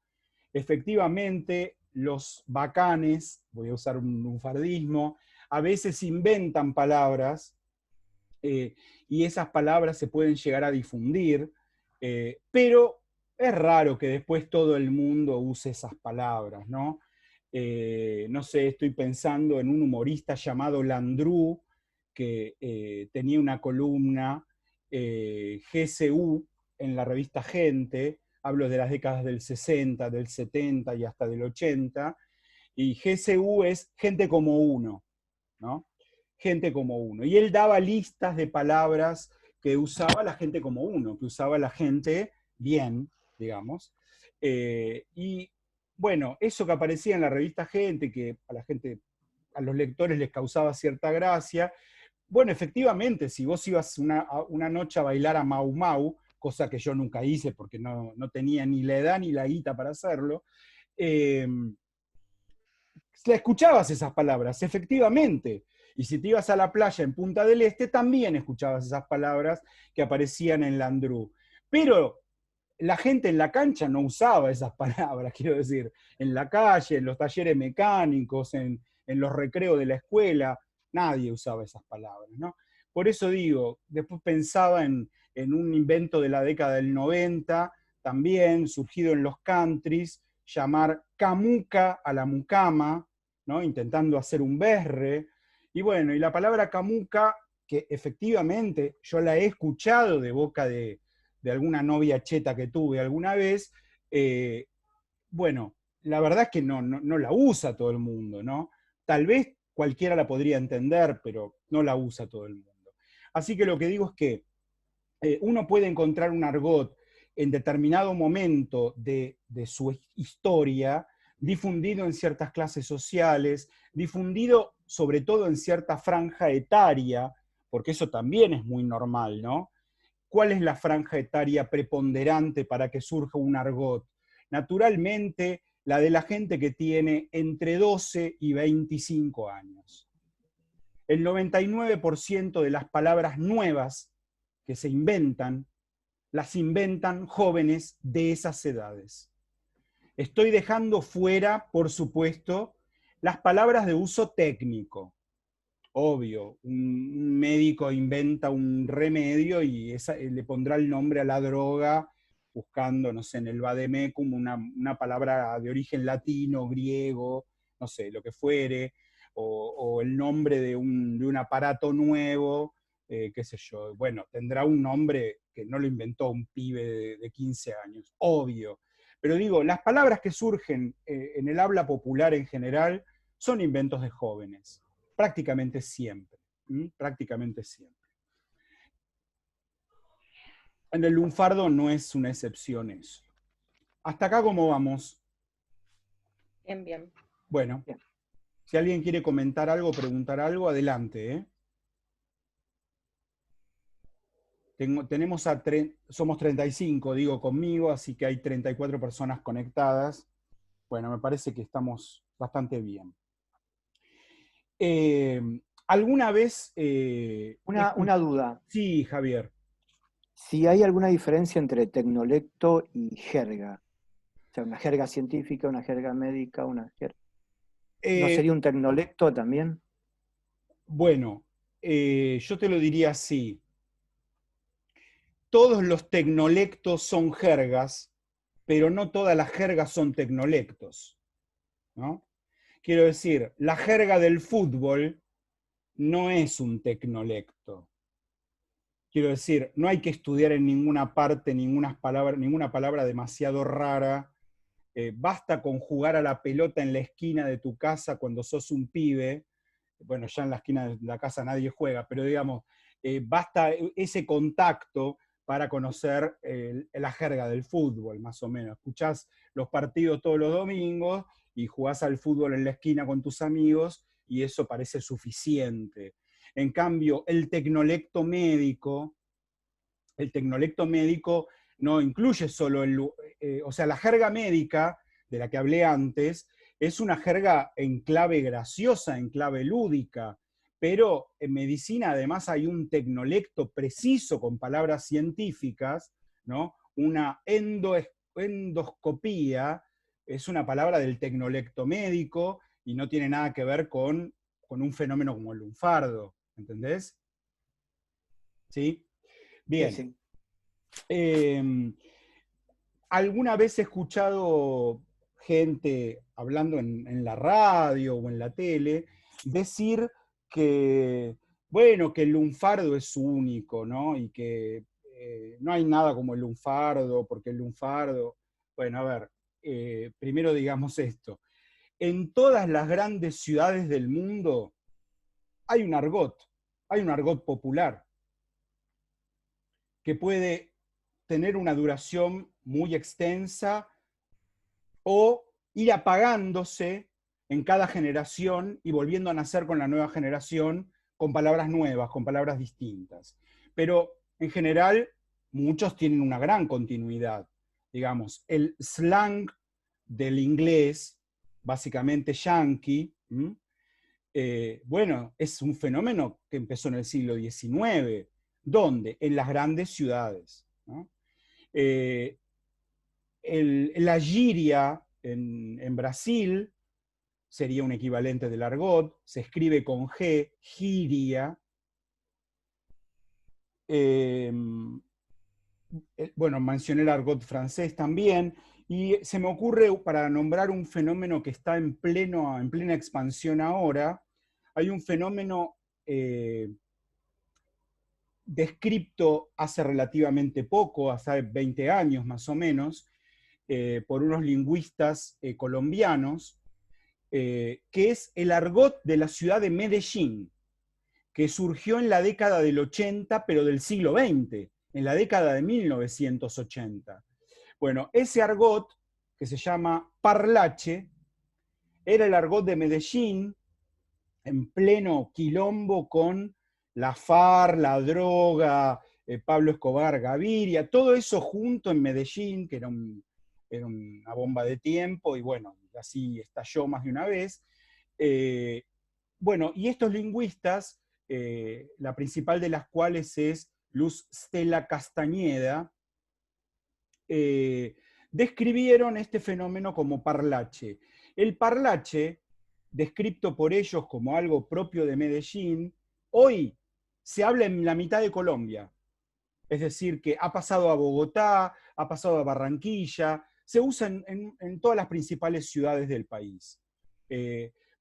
Efectivamente, los bacanes, voy a usar un lunfardismo, a veces inventan palabras, y esas palabras se pueden llegar a difundir, pero es raro que después todo el mundo use esas palabras, ¿no? No sé, estoy pensando en un humorista llamado Landru, que tenía una columna GCU en la revista Gente. Hablo de las décadas del 60, del 70 y hasta del 80, y GCU es gente como uno, ¿no? Gente como uno. Y él daba listas de palabras que usaba la gente como uno, que usaba la gente bien, digamos. Y bueno, eso que aparecía en la revista Gente, que a los lectores les causaba cierta gracia. Bueno, efectivamente, si vos ibas una noche a bailar a Mau Mau, cosa que yo nunca hice porque no tenía ni la edad ni la guita para hacerlo, escuchabas esas palabras, efectivamente. Y si te ibas a la playa en Punta del Este, también escuchabas esas palabras que aparecían en Landru. Pero la gente en la cancha no usaba esas palabras, quiero decir, en la calle, en los talleres mecánicos, en los recreos de la escuela, nadie usaba esas palabras, ¿no? Por eso digo, después pensaba en un invento de la década del 90, también surgido en los countries, llamar camuca a la mucama, ¿no? Intentando hacer un berre. Y bueno, y la palabra camuca, que efectivamente yo la he escuchado de boca de alguna novia cheta que tuve alguna vez, bueno, la verdad es que no la usa todo el mundo, ¿no? Tal vez cualquiera la podría entender, pero no la usa todo el mundo. Así que lo que digo es que uno puede encontrar un argot en determinado momento de su historia, difundido en ciertas clases sociales, difundido sobre todo en cierta franja etaria, porque eso también es muy normal, ¿no? ¿Cuál es la franja etaria preponderante para que surja un argot? Naturalmente, la de la gente que tiene entre 12 y 25 años. El 99% de las palabras nuevas que se inventan, las inventan jóvenes de esas edades. Estoy dejando fuera, por supuesto, las palabras de uso técnico. Obvio, un médico inventa un remedio y le pondrá el nombre a la droga buscando, no sé, en el vademecum una palabra de origen latino, griego, no sé, lo que fuere, o el nombre de un aparato nuevo, qué sé yo. Bueno, tendrá un nombre que no lo inventó un pibe de 15 años, obvio. Pero digo, las palabras que surgen en el habla popular en general son inventos de jóvenes. Prácticamente siempre, prácticamente siempre. En el lunfardo no es una excepción eso. ¿Hasta acá cómo vamos? Bien, bien. Bueno, si alguien quiere comentar algo, preguntar algo, adelante, ¿eh? Somos 35, digo, conmigo, así que hay 34 personas conectadas. Bueno, me parece que estamos bastante bien. ¿Alguna vez... Una duda. Sí, Javier. Si hay alguna diferencia entre tecnolecto y jerga. O sea, una jerga científica, una jerga médica, una jerga... ¿No sería un tecnolecto también? Bueno, yo te lo diría así. Todos los tecnolectos son jergas, pero no todas las jergas son tecnolectos, ¿no? Quiero decir, la jerga del fútbol no es un tecnolecto. Quiero decir, no hay que estudiar en ninguna parte ninguna palabra demasiado rara. Basta con jugar a la pelota en la esquina de tu casa cuando sos un pibe. Bueno, ya en la esquina de la casa nadie juega, pero digamos, basta ese contacto para conocer la jerga del fútbol, más o menos. Escuchás los partidos todos los domingos y jugás al fútbol en la esquina con tus amigos y eso parece suficiente. En cambio, el tecnolecto médico no incluye solo o sea, la jerga médica de la que hablé antes es una jerga en clave graciosa, en clave lúdica, pero en medicina además hay un tecnolecto preciso con palabras científicas, ¿no? Una endoscopía es una palabra del tecnolecto médico y no tiene nada que ver con un fenómeno como el lunfardo, ¿entendés? ¿Sí? Bien. Sí, sí. ¿Alguna vez he escuchado gente hablando en la radio o en la tele decir que, bueno, que el lunfardo es único, ¿no? Y que no hay nada como el lunfardo, porque el lunfardo... Bueno, a ver, primero digamos esto. En todas las grandes ciudades del mundo hay un argot popular, que puede tener una duración muy extensa o ir apagándose en cada generación y volviendo a nacer con la nueva generación con palabras nuevas, con palabras distintas. Pero en general muchos tienen una gran continuidad. Digamos, el slang del inglés, básicamente yankee, bueno, es un fenómeno que empezó en el siglo XIX. ¿Dónde? En las grandes ciudades, ¿no? La gíria en Brasil sería un equivalente del argot, se escribe con G, giria. Bueno, mencioné el argot francés también, y se me ocurre, para nombrar un fenómeno que está en plena expansión ahora, hay un fenómeno descripto hace relativamente poco, hace 20 años más o menos, por unos lingüistas colombianos, que es el argot de la ciudad de Medellín, que surgió en la década del 80, pero del siglo XX, en la década de 1980. Bueno, ese argot, que se llama parlache, era el argot de Medellín, en pleno quilombo con la FARC, la droga, Pablo Escobar Gaviria, todo eso junto en Medellín, que era una bomba de tiempo, y bueno, así estalló más de una vez. Bueno, y estos lingüistas, la principal de las cuales es Luz Stella Castañeda, describieron este fenómeno como parlache. El parlache, descrito por ellos como algo propio de Medellín, hoy se habla en la mitad de Colombia. Es decir, que ha pasado a Bogotá, ha pasado a Barranquilla, se usa en todas las principales ciudades del país.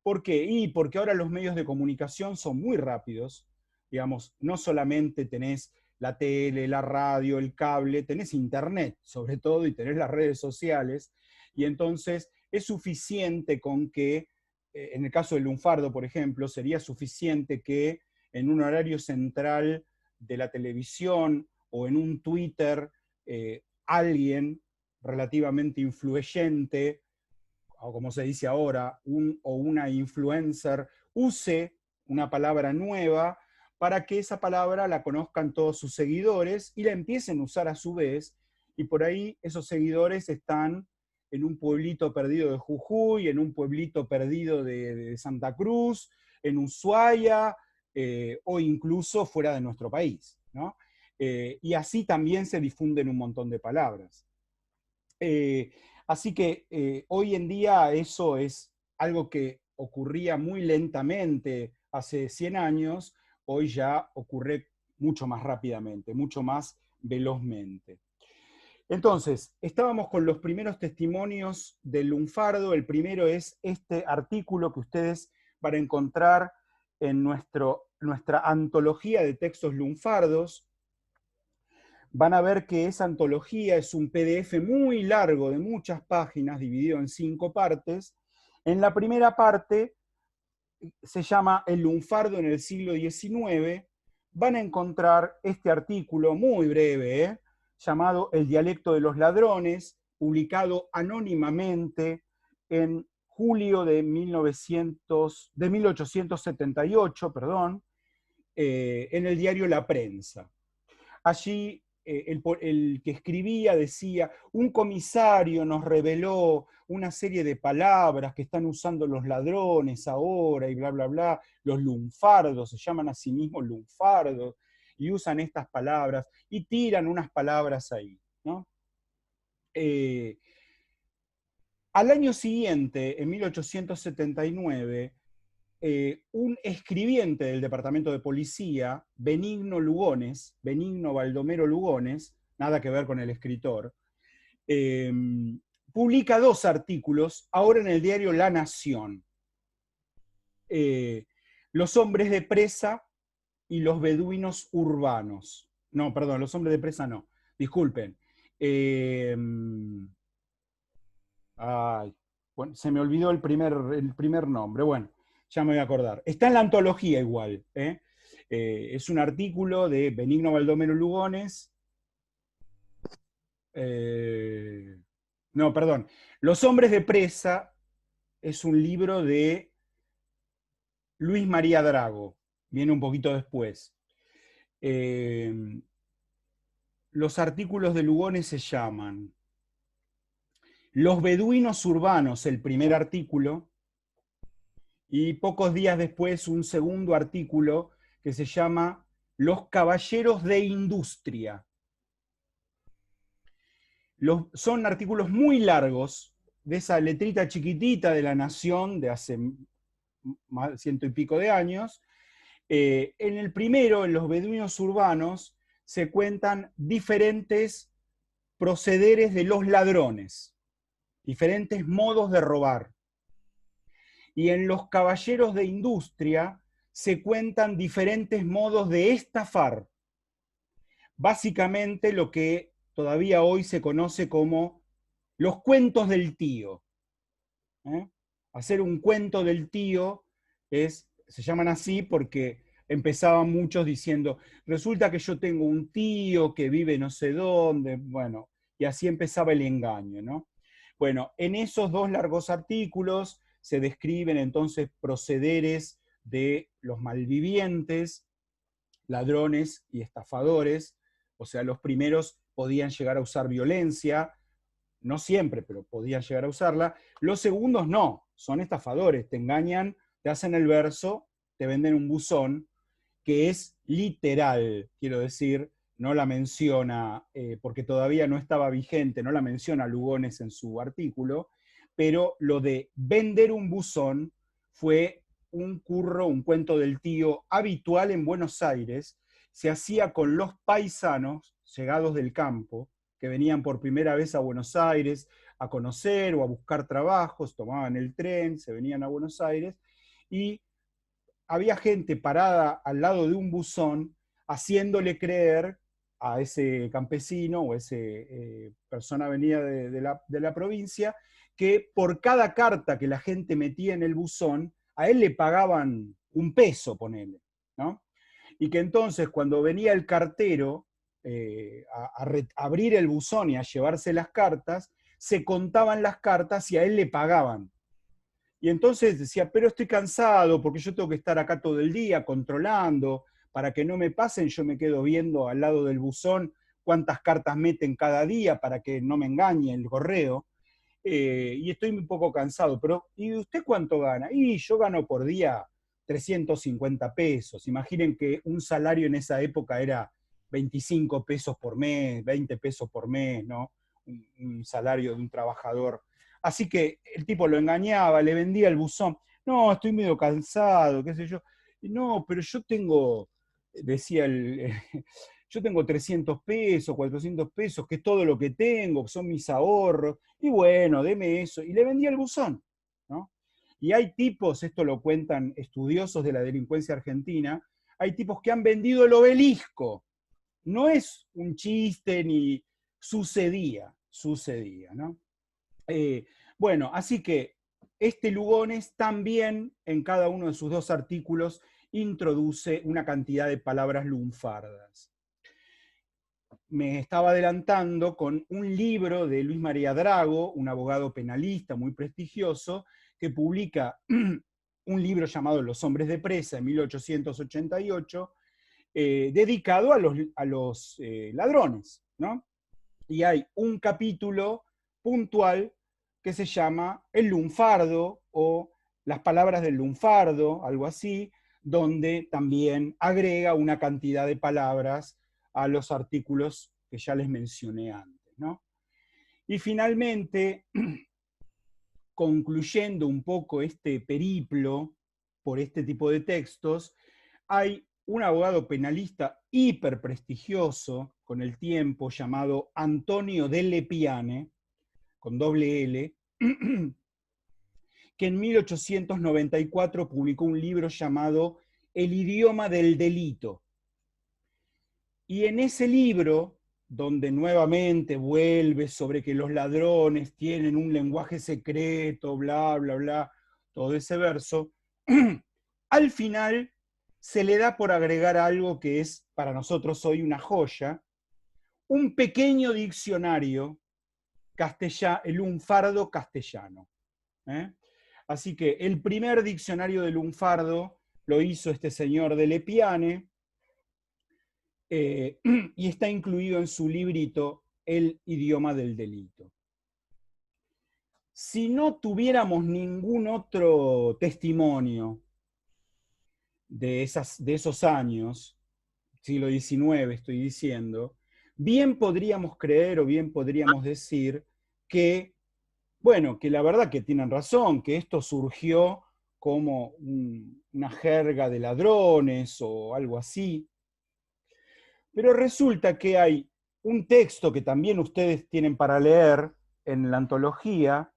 ¿Por qué? Y porque ahora los medios de comunicación son muy rápidos, digamos, no solamente tenés la tele, la radio, el cable, tenés internet sobre todo y tenés las redes sociales, y entonces es suficiente con que, en el caso del lunfardo, por ejemplo, sería suficiente que en un horario central de la televisión o en un Twitter, alguien relativamente influyente, o como se dice ahora, o una influencer, use una palabra nueva para que esa palabra la conozcan todos sus seguidores y la empiecen a usar a su vez, y por ahí esos seguidores están en un pueblito perdido de Jujuy, en un pueblito perdido de Santa Cruz, en Ushuaia, o incluso fuera de nuestro país, ¿no? Y así también se difunden un montón de palabras. Así que hoy en día eso es algo que ocurría muy lentamente hace 100 años, hoy ya ocurre mucho más rápidamente, mucho más velozmente. Entonces, estábamos con los primeros testimonios del lunfardo. El primero es este artículo que ustedes van a encontrar en nuestra antología de textos lunfardos. Van a ver que esa antología es un PDF muy largo, de muchas páginas, dividido en 5 partes. En la primera parte se llama El lunfardo en el siglo XIX. Van a encontrar este artículo muy breve, llamado El dialecto de los ladrones, publicado anónimamente en julio de 1878, en el diario La Prensa. Allí el que escribía decía: un comisario nos reveló una serie de palabras que están usando los ladrones ahora y bla, bla, bla, los lunfardos, se llaman a sí mismos lunfardos, y usan estas palabras, y tiran unas palabras ahí, ¿no? Al año siguiente, en 1879, un escribiente del departamento de policía, Benigno Baldomero Lugones, nada que ver con el escritor, publica 2 artículos, ahora en el diario La Nación. Los hombres de presa y los beduinos urbanos. No, perdón, los hombres de presa no, disculpen. Bueno, se me olvidó el primer nombre, bueno, ya me voy a acordar. Está en la antología igual. Es un artículo de Benigno Baldomero Lugones. No, perdón. Los hombres de presa es un libro de Luis María Drago. Viene un poquito después. Los artículos de Lugones se llaman Los beduinos urbanos, el primer artículo, y pocos días después un segundo artículo que se llama Los caballeros de industria. Son artículos muy largos, de esa letrita chiquitita de La Nación de hace más de 100 y pico de años. En el primero, en los beduinos urbanos, se cuentan diferentes procederes de los ladrones, diferentes modos de robar. Y en los caballeros de industria se cuentan diferentes modos de estafar. Básicamente lo que todavía hoy se conoce como los cuentos del tío. Hacer un cuento del tío se llaman así porque empezaban muchos diciendo, resulta que yo tengo un tío que vive no sé dónde, bueno, y así empezaba el engaño, ¿no? Bueno, en esos dos largos artículos se describen entonces procederes de los malvivientes, ladrones y estafadores. O sea, los primeros podían llegar a usar violencia, no siempre, pero podían llegar a usarla. Los segundos no, son estafadores, te engañan, te hacen el verso, te venden un buzón, que es literal, quiero decir, no la menciona, porque todavía no estaba vigente, no la menciona Lugones en su artículo, pero lo de vender un buzón fue un curro, un cuento del tío habitual en Buenos Aires, se hacía con los paisanos llegados del campo, que venían por primera vez a Buenos Aires a conocer o a buscar trabajos, tomaban el tren, se venían a Buenos Aires, y había gente parada al lado de un buzón haciéndole creer a ese campesino o a esa persona venida de la provincia que por cada carta que la gente metía en el buzón, a él le pagaban un peso, ponele, ¿no? Y que entonces cuando venía el cartero a abrir el buzón y a llevarse las cartas, se contaban las cartas y a él le pagaban. Y entonces decía, pero estoy cansado porque yo tengo que estar acá todo el día controlando, para que no me pasen, yo me quedo viendo al lado del buzón cuántas cartas meten cada día para que no me engañe el correo. Y estoy un poco cansado, pero ¿y usted cuánto gana? Y yo gano por día 350 pesos. Imaginen que un salario en esa época era 25 pesos por mes, 20 pesos por mes, ¿no? Un salario de un trabajador. Así que el tipo lo engañaba, le vendía el buzón. No, estoy medio cansado, qué sé yo. No, pero yo tengo, decía yo tengo 300 pesos, 400 pesos, que es todo lo que tengo, que son mis ahorros, y bueno, deme eso. Y le vendía el buzón, ¿no? Y hay tipos, esto lo cuentan estudiosos de la delincuencia argentina, hay tipos que han vendido el obelisco. No es un chiste ni sucedía, ¿no? Bueno, así que este Lugones también en cada uno de sus dos artículos introduce una cantidad de palabras lunfardas. Me estaba adelantando con un libro de Luis María Drago, un abogado penalista muy prestigioso, que publica un libro llamado Los hombres de presa en 1888, dedicado a los ladrones, ¿no? Y hay un capítulo puntual que se llama El lunfardo o las palabras del lunfardo, algo así, donde también agrega una cantidad de palabras a los artículos que ya les mencioné antes, ¿no? Y finalmente, concluyendo un poco este periplo por este tipo de textos, hay un abogado penalista hiper prestigioso con el tiempo llamado Antonio Delle Piane, con doble L, que en 1894 publicó un libro llamado El idioma del delito. Y en ese libro, donde nuevamente vuelve sobre que los ladrones tienen un lenguaje secreto, bla, bla, bla, todo ese verso, al final se le da por agregar algo que es para nosotros hoy una joya, un pequeño diccionario el lunfardo castellano. Así que el primer diccionario de lunfardo lo hizo este señor Delle Piane, y está incluido en su librito El idioma del delito. Si no tuviéramos ningún otro testimonio de esos años, siglo XIX estoy diciendo, bien podríamos creer o bien podríamos decir que, bueno, que la verdad que tienen razón, que esto surgió como una jerga de ladrones o algo así. Pero resulta que hay un texto que también ustedes tienen para leer en la antología,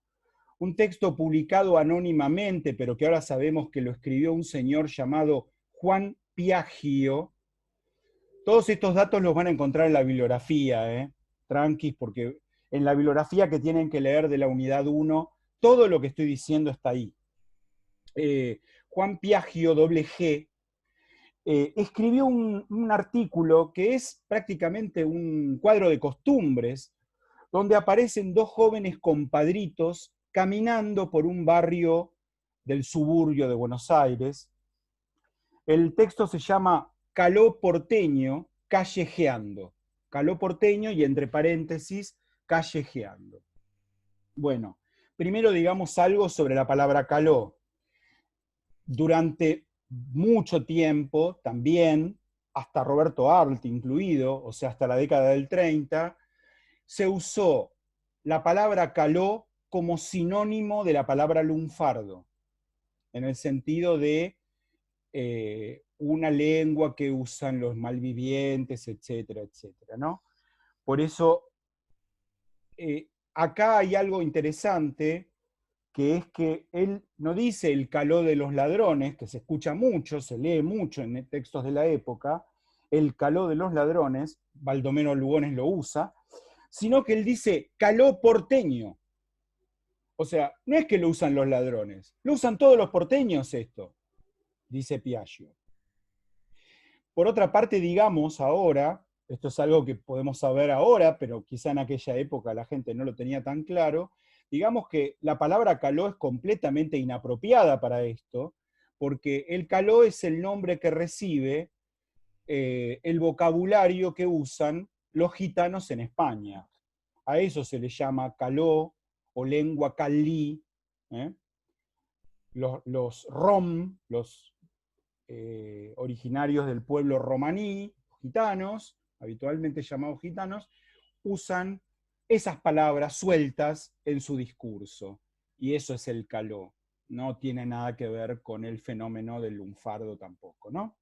un texto publicado anónimamente, pero que ahora sabemos que lo escribió un señor llamado Juan Piaggio. Todos estos datos los van a encontrar en la bibliografía, tranquis, porque en la bibliografía que tienen que leer de la unidad 1, todo lo que estoy diciendo está ahí. Juan Piaggio, G, escribió un artículo que es prácticamente un cuadro de costumbres, donde aparecen dos jóvenes compadritos caminando por un barrio del suburbio de Buenos Aires. El texto se llama Caló porteño, callejeando. Caló porteño y entre paréntesis, callejeando. Bueno, primero digamos algo sobre la palabra caló. Durante mucho tiempo, también, hasta Roberto Arlt incluido, o sea, hasta la década del 30, se usó la palabra caló como sinónimo de la palabra lunfardo, en el sentido de una lengua que usan los malvivientes, etcétera, etcétera, ¿no? Por eso, acá hay algo interesante, que es que él no dice el caló de los ladrones, que se escucha mucho, se lee mucho en textos de la época, el caló de los ladrones, Baldomero Lugones lo usa, sino que él dice caló porteño. O sea, no es que lo usan los ladrones, lo usan todos los porteños esto, dice Piaggio. Por otra parte, digamos ahora, esto es algo que podemos saber ahora, pero quizá en aquella época la gente no lo tenía tan claro, digamos que la palabra caló es completamente inapropiada para esto, porque el caló es el nombre que recibe el vocabulario que usan los gitanos en España. A eso se le llama caló o lengua calí. Los rom, los originarios del pueblo romaní, gitanos, habitualmente llamados gitanos, usan esas palabras sueltas en su discurso. Y eso es el caló. No tiene nada que ver con el fenómeno del lunfardo tampoco, ¿no?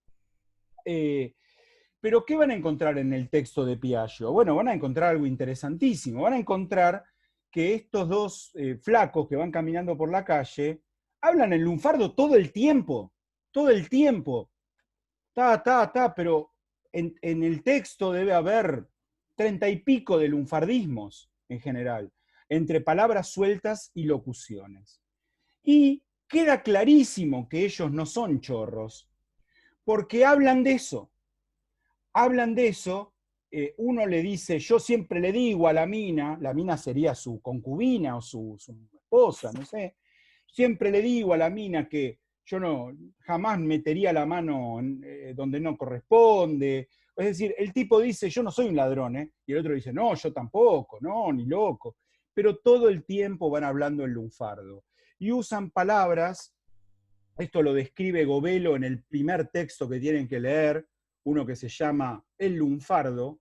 Pero ¿qué van a encontrar en el texto de Piaggio? Bueno, van a encontrar algo interesantísimo. Van a encontrar que estos dos flacos que van caminando por la calle hablan el lunfardo todo el tiempo. Todo el tiempo. Pero en el texto debe haber 30 y pico de lunfardismos en general, entre palabras sueltas y locuciones. Y queda clarísimo que ellos no son chorros, porque hablan de eso. Hablan de eso, uno le dice, yo siempre le digo a la mina sería su concubina o su esposa, no sé, siempre le digo a la mina que yo jamás metería la mano donde no corresponde. Es decir, el tipo dice, yo no soy un ladrón, y el otro dice, no, yo tampoco, no, ni loco. Pero todo el tiempo van hablando en lunfardo. Y usan palabras, esto lo describe Govelo en el primer texto que tienen que leer, uno que se llama El lunfardo,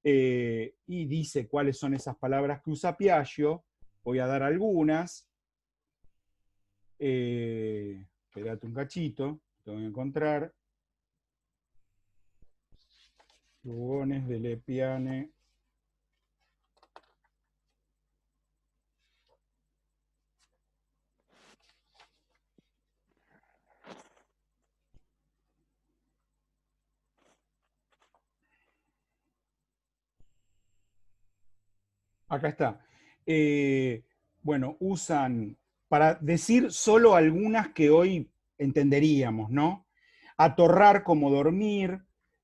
y dice cuáles son esas palabras que usa Piaggio. Voy a dar algunas. Espérate un cachito, tengo que encontrar. Lugones de Lepiane. Acá está. Bueno, usan, para decir solo algunas que hoy entenderíamos, ¿no? Atorrar como dormir,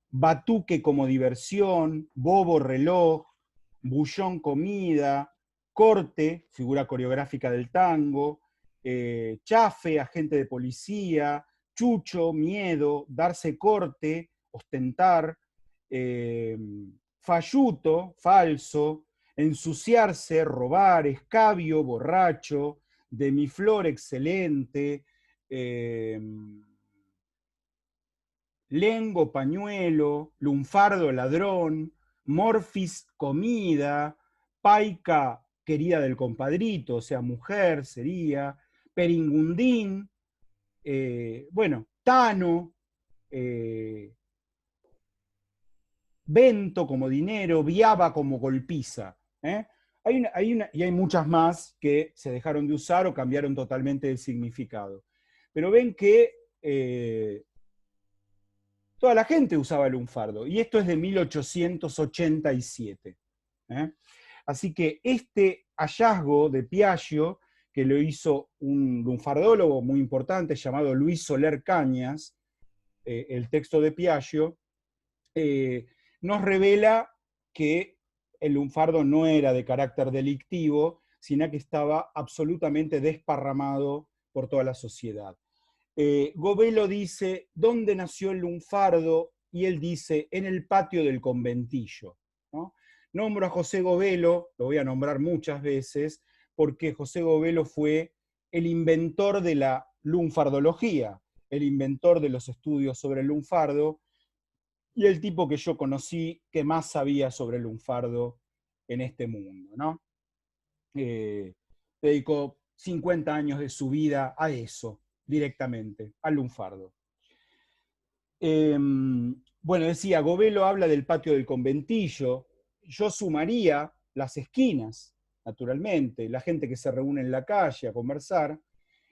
batuque como diversión, bobo reloj, bullón comida, corte, figura coreográfica del tango, chafe, agente de policía, chucho, miedo, darse corte, ostentar, falluto, falso, ensuciarse, robar, escabio, borracho, de mi flor excelente, lengo, pañuelo, lunfardo, ladrón, morfis, comida, paica, querida del compadrito, o sea, mujer sería, peringundín, bueno, tano, vento como dinero, viaba como golpiza. Y hay muchas más que se dejaron de usar o cambiaron totalmente de significado. Pero ven que toda la gente usaba el lunfardo, y esto es de 1887. Así que este hallazgo de Piaggio, que lo hizo un lunfardólogo muy importante llamado Luis Soler Cañas, el texto de Piaggio, nos revela que el lunfardo no era de carácter delictivo, sino que estaba absolutamente desparramado por toda la sociedad. Govelo dice, ¿dónde nació el lunfardo? Y él dice, en el patio del conventillo, ¿no? Nombro a José Govelo, lo voy a nombrar muchas veces, porque José Govelo fue el inventor de la lunfardología, el inventor de los estudios sobre el lunfardo, y el tipo que yo conocí que más sabía sobre el lunfardo en este mundo, ¿no? Dedicó 50 años de su vida a eso, directamente, al lunfardo. Bueno, decía, Govelo habla del patio del conventillo, yo sumaría las esquinas, naturalmente, la gente que se reúne en la calle a conversar,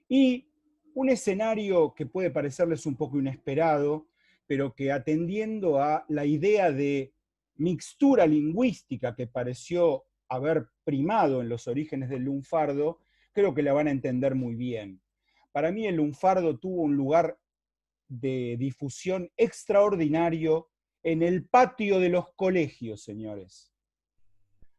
y un escenario que puede parecerles un poco inesperado, pero que atendiendo a la idea de mixtura lingüística que pareció haber primado en los orígenes del lunfardo, creo que la van a entender muy bien. Para mí el lunfardo tuvo un lugar de difusión extraordinario en el patio de los colegios, señores.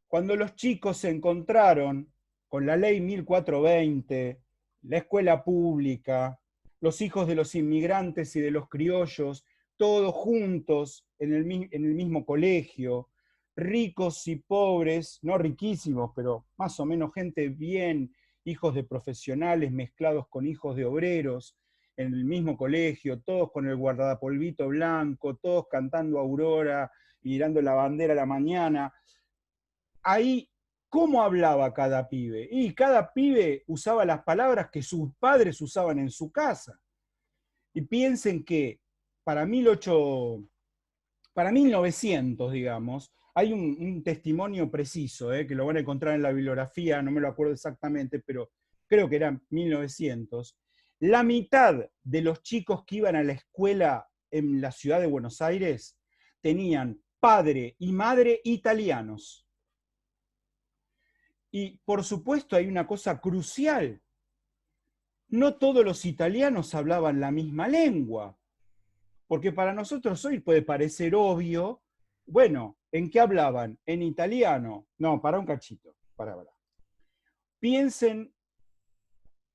Cuando los chicos se encontraron con la ley 1420, la escuela pública, los hijos de los inmigrantes y de los criollos, todos juntos en el mismo colegio, ricos y pobres, no riquísimos, pero más o menos gente bien, hijos de profesionales mezclados con hijos de obreros, en el mismo colegio, todos con el guardapolvito blanco, todos cantando Aurora, mirando la bandera a la mañana. Ahí, ¿cómo hablaba cada pibe? Y cada pibe usaba las palabras que sus padres usaban en su casa. Y piensen que para 1900, digamos, hay un testimonio preciso, que lo van a encontrar en la bibliografía, no me lo acuerdo exactamente, pero creo que eran 1900. La mitad de los chicos que iban a la escuela en la ciudad de Buenos Aires tenían padre y madre italianos. Y por supuesto hay una cosa crucial. No todos los italianos hablaban la misma lengua. Porque para nosotros hoy puede parecer obvio, bueno, ¿en qué hablaban? ¿En italiano? No, para un cachito, para. Piensen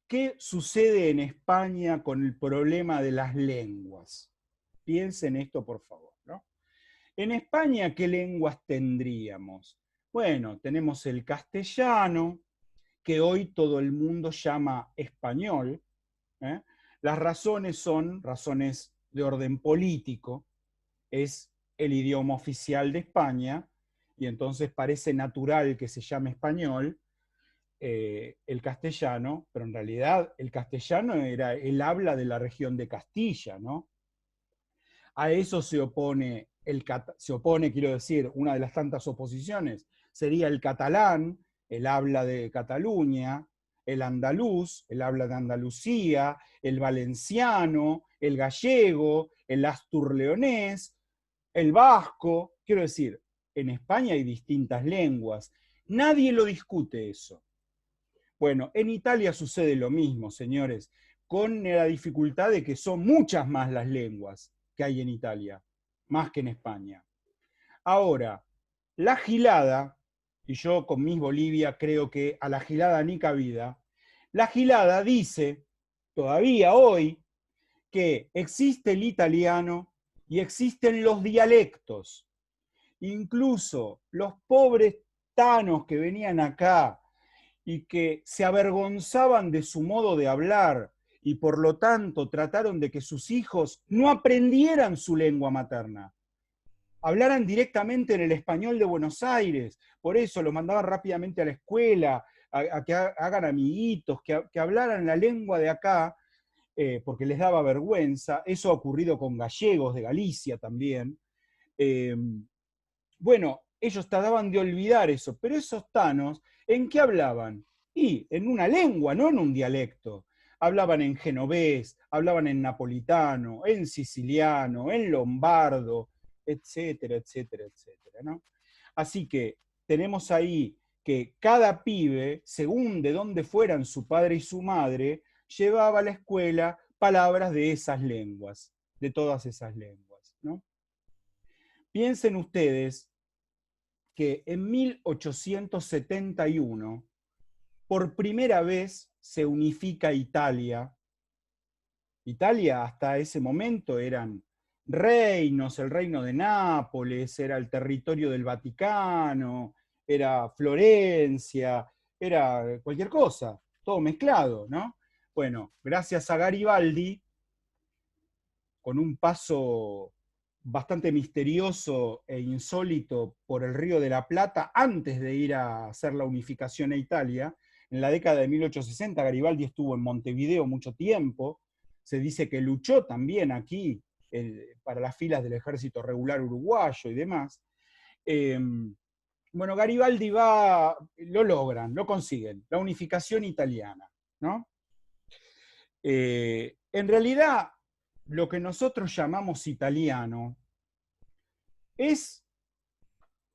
qué sucede en España con el problema de las lenguas. Piensen esto, por favor, ¿no? En España, ¿qué lenguas tendríamos? Bueno, tenemos el castellano, que hoy todo el mundo llama español. Las razones son razones de orden político, es el idioma oficial de España, y entonces parece natural que se llame español el castellano, pero en realidad el castellano era el habla de la región de Castilla, ¿no? A eso se opone, quiero decir, una de las tantas oposiciones, sería el catalán, el habla de Cataluña, el andaluz, el habla de Andalucía, el valenciano, el gallego, el asturleonés, el vasco. Quiero decir, en España hay distintas lenguas. Nadie lo discute eso. Bueno, en Italia sucede lo mismo, señores, con la dificultad de que son muchas más las lenguas que hay en Italia, más que en España. Ahora, la gilada, y yo con Miss Bolivia creo que a la gilada ni cabida, la gilada dice, todavía hoy, que existe el italiano y existen los dialectos. Incluso los pobres tanos que venían acá y que se avergonzaban de su modo de hablar y por lo tanto trataron de que sus hijos no aprendieran su lengua materna, hablaran directamente en el español de Buenos Aires, por eso los mandaban rápidamente a la escuela, a que hagan amiguitos, que hablaran la lengua de acá, porque les daba vergüenza. Eso ha ocurrido con gallegos de Galicia también. Bueno, ellos trataban de olvidar eso, pero esos tanos, ¿en qué hablaban? Y en una lengua, no en un dialecto. Hablaban en genovés, hablaban en napolitano, en siciliano, en lombardo, etcétera, etcétera, etcétera, ¿no? Así que tenemos ahí que cada pibe, según de dónde fueran su padre y su madre, llevaba a la escuela palabras de esas lenguas, de todas esas lenguas, ¿no? Piensen ustedes que en 1871, por primera vez se unifica Italia. Italia hasta ese momento eran reinos, el reino de Nápoles, era el territorio del Vaticano, era Florencia, era cualquier cosa, todo mezclado, ¿no? Bueno, gracias a Garibaldi, con un paso bastante misterioso e insólito por el Río de la Plata, antes de ir a hacer la unificación a Italia, en la década de 1860, Garibaldi estuvo en Montevideo mucho tiempo, se dice que luchó también aquí para las filas del ejército regular uruguayo y demás. Bueno, Garibaldi lo logran, lo consiguen, la unificación italiana, ¿no? En realidad, lo que nosotros llamamos italiano es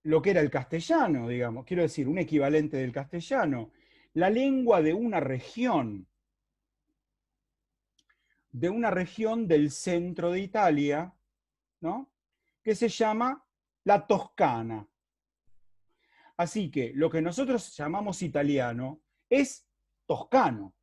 lo que era el castellano, digamos, quiero decir, un equivalente del castellano, la lengua de una región del centro de Italia, ¿no? Que se llama la Toscana. Así que lo que nosotros llamamos italiano es toscano.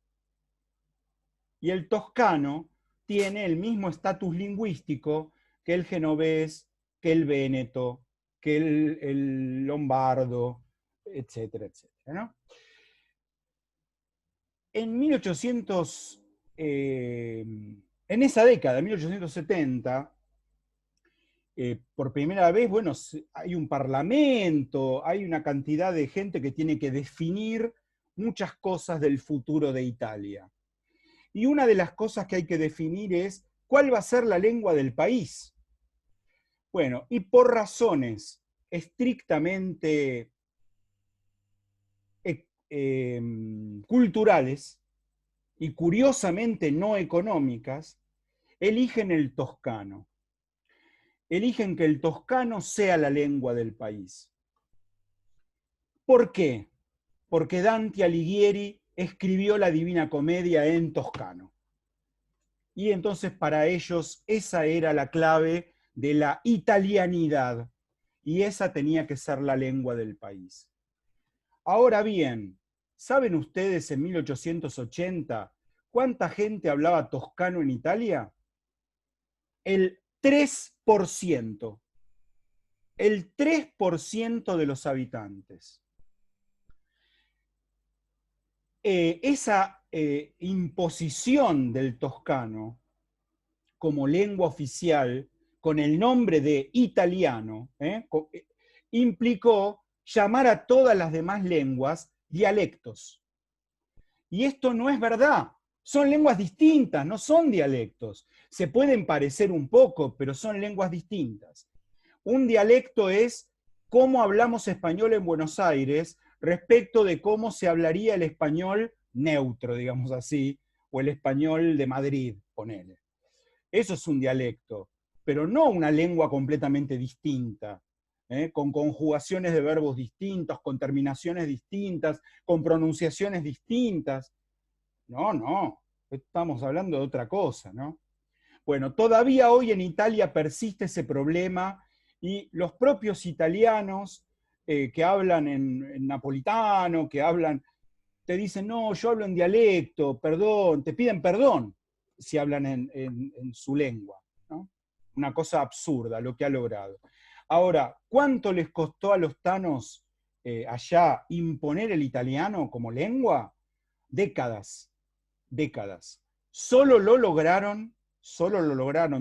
Y el toscano tiene el mismo estatus lingüístico que el genovés, que el véneto, que el lombardo, etcétera, etcétera, ¿no? En esa década, 1870, por primera vez, bueno, hay un parlamento, hay una cantidad de gente que tiene que definir muchas cosas del futuro de Italia. Y una de las cosas que hay que definir es cuál va a ser la lengua del país. Bueno, y por razones estrictamente culturales y curiosamente no económicas, eligen el toscano. Eligen que el toscano sea la lengua del país. ¿Por qué? Porque Dante Alighieri escribió la Divina Comedia en toscano. Y entonces para ellos esa era la clave de la italianidad, y esa tenía que ser la lengua del país. Ahora bien, ¿saben ustedes en 1880 cuánta gente hablaba toscano en Italia? El 3%. El 3% de los habitantes. Esa imposición del toscano como lengua oficial, con el nombre de italiano, implicó llamar a todas las demás lenguas dialectos. Y esto no es verdad. Son lenguas distintas, no son dialectos. Se pueden parecer un poco, pero son lenguas distintas. Un dialecto es cómo hablamos español en Buenos Aires respecto de cómo se hablaría el español neutro, digamos así, o el español de Madrid, ponele. Eso es un dialecto, pero no una lengua completamente distinta, con conjugaciones de verbos distintos, con terminaciones distintas, con pronunciaciones distintas. No, no, estamos hablando de otra cosa, ¿no? Bueno, todavía hoy en Italia persiste ese problema y los propios italianos que hablan en napolitano, que hablan, te dicen, no, yo hablo en dialecto, perdón, te piden perdón si hablan en su lengua, ¿no? Una cosa absurda lo que ha logrado. Ahora, ¿cuánto les costó a los tanos allá imponer el italiano como lengua? Décadas, décadas. Solo lo lograron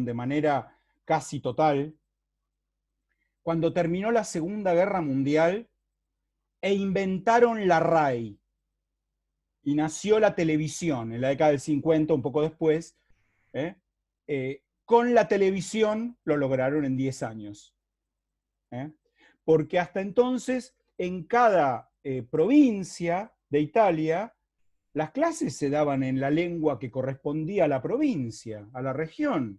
de manera casi total cuando terminó la Segunda Guerra Mundial e inventaron la RAI. Y nació la televisión en la década del 50, un poco después. Con la televisión lo lograron en 10 años. Porque hasta entonces, en cada provincia de Italia, las clases se daban en la lengua que correspondía a la provincia, a la región,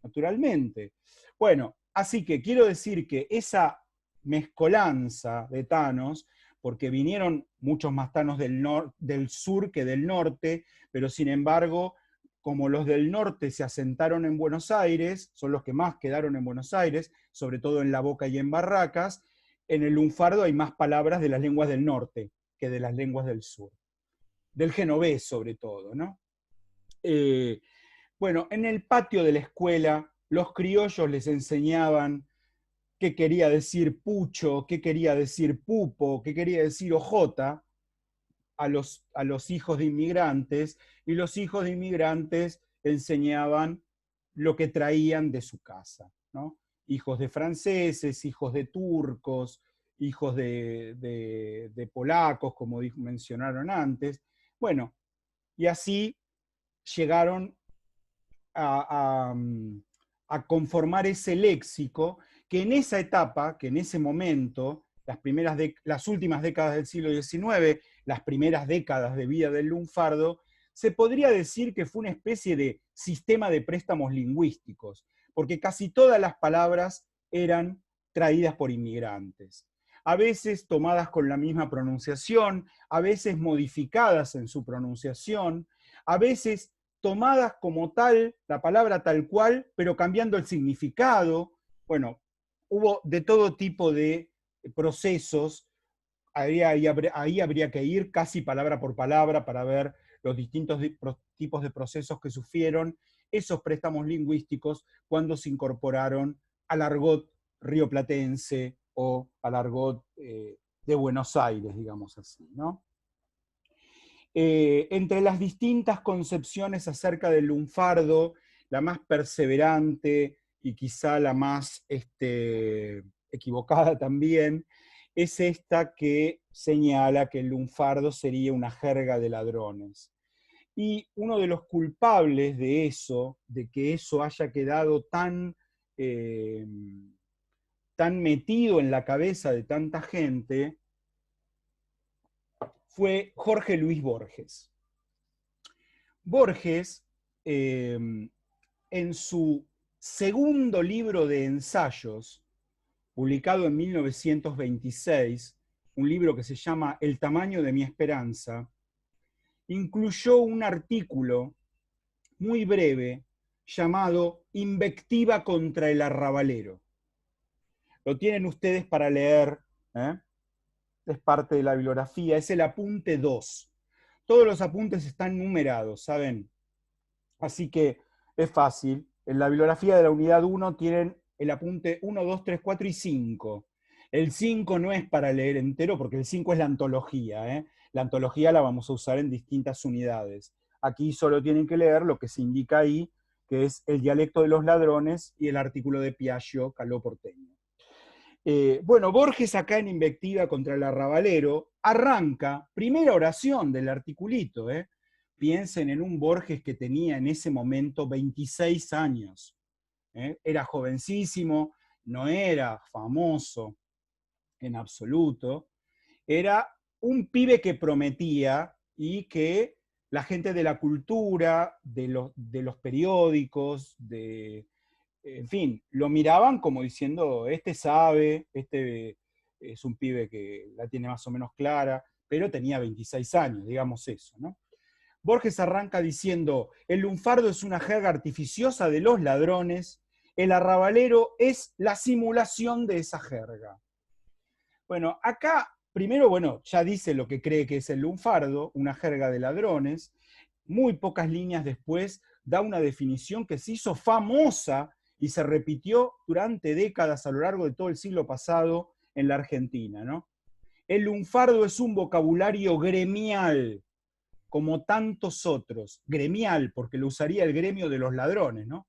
naturalmente. Bueno, así que quiero decir que esa mezcolanza de tanos porque vinieron muchos mastanos del sur que del norte, pero sin embargo, como los del norte se asentaron en Buenos Aires, son los que más quedaron en Buenos Aires, sobre todo en La Boca y en Barracas, en el lunfardo hay más palabras de las lenguas del norte que de las lenguas del sur. Del genovés, sobre todo, ¿no? Bueno, en el patio de la escuela, los criollos les enseñaban qué quería decir pucho, qué quería decir pupo, qué quería decir ojota a los hijos de inmigrantes, y los hijos de inmigrantes enseñaban lo que traían de su casa, ¿no? Hijos de franceses, hijos de turcos, hijos de polacos, como mencionaron antes. Bueno, y así llegaron a conformar ese léxico que en esa etapa, que en ese momento, las últimas décadas del siglo XIX, las primeras décadas de vida del lunfardo, se podría decir que fue una especie de sistema de préstamos lingüísticos, porque casi todas las palabras eran traídas por inmigrantes. A veces tomadas con la misma pronunciación, a veces modificadas en su pronunciación, a veces tomadas como tal, la palabra tal cual, pero cambiando el significado. Bueno, hubo de todo tipo de procesos, ahí habría que ir casi palabra por palabra para ver los distintos tipos de procesos que sufrieron esos préstamos lingüísticos cuando se incorporaron al argot rioplatense o al argot de Buenos Aires, digamos así, ¿no? Entre las distintas concepciones acerca del lunfardo, la más perseverante y quizá la más equivocada también, es esta que señala que el lunfardo sería una jerga de ladrones. Y uno de los culpables de eso, de que eso haya quedado tan metido en la cabeza de tanta gente, fue Jorge Luis Borges. Borges, en su segundo libro de ensayos, publicado en 1926, un libro que se llama El tamaño de mi esperanza, incluyó un artículo muy breve llamado Invectiva contra el arrabalero. Lo tienen ustedes para leer, es parte de la bibliografía, es el apunte 2. Todos los apuntes están numerados, ¿saben? Así que es fácil. En la bibliografía de la unidad 1 tienen el apunte 1, 2, 3, 4 y 5. El 5 no es para leer entero, porque el 5 es la antología. La antología la vamos a usar en distintas unidades. Aquí solo tienen que leer lo que se indica ahí, que es el dialecto de los ladrones y el artículo de Piaggio, Caló porteño. Bueno, Borges acá en Invectiva contra el arrabalero arranca, primera oración del articulito, piensen en un Borges que tenía en ese momento 26 años, era jovencísimo, no era famoso en absoluto, era un pibe que prometía y que la gente de la cultura, de los periódicos, en fin, lo miraban como diciendo, este sabe, este es un pibe que la tiene más o menos clara, pero tenía 26 años, digamos eso, ¿no? Borges arranca diciendo, el lunfardo es una jerga artificiosa de los ladrones, el arrabalero es la simulación de esa jerga. Bueno, acá, primero, bueno, ya dice lo que cree que es el lunfardo, una jerga de ladrones. Muy pocas líneas después da una definición que se hizo famosa y se repitió durante décadas a lo largo de todo el siglo pasado en la Argentina, ¿no? El lunfardo es un vocabulario gremial, como tantos otros. Gremial, porque lo usaría el gremio de los ladrones, ¿no?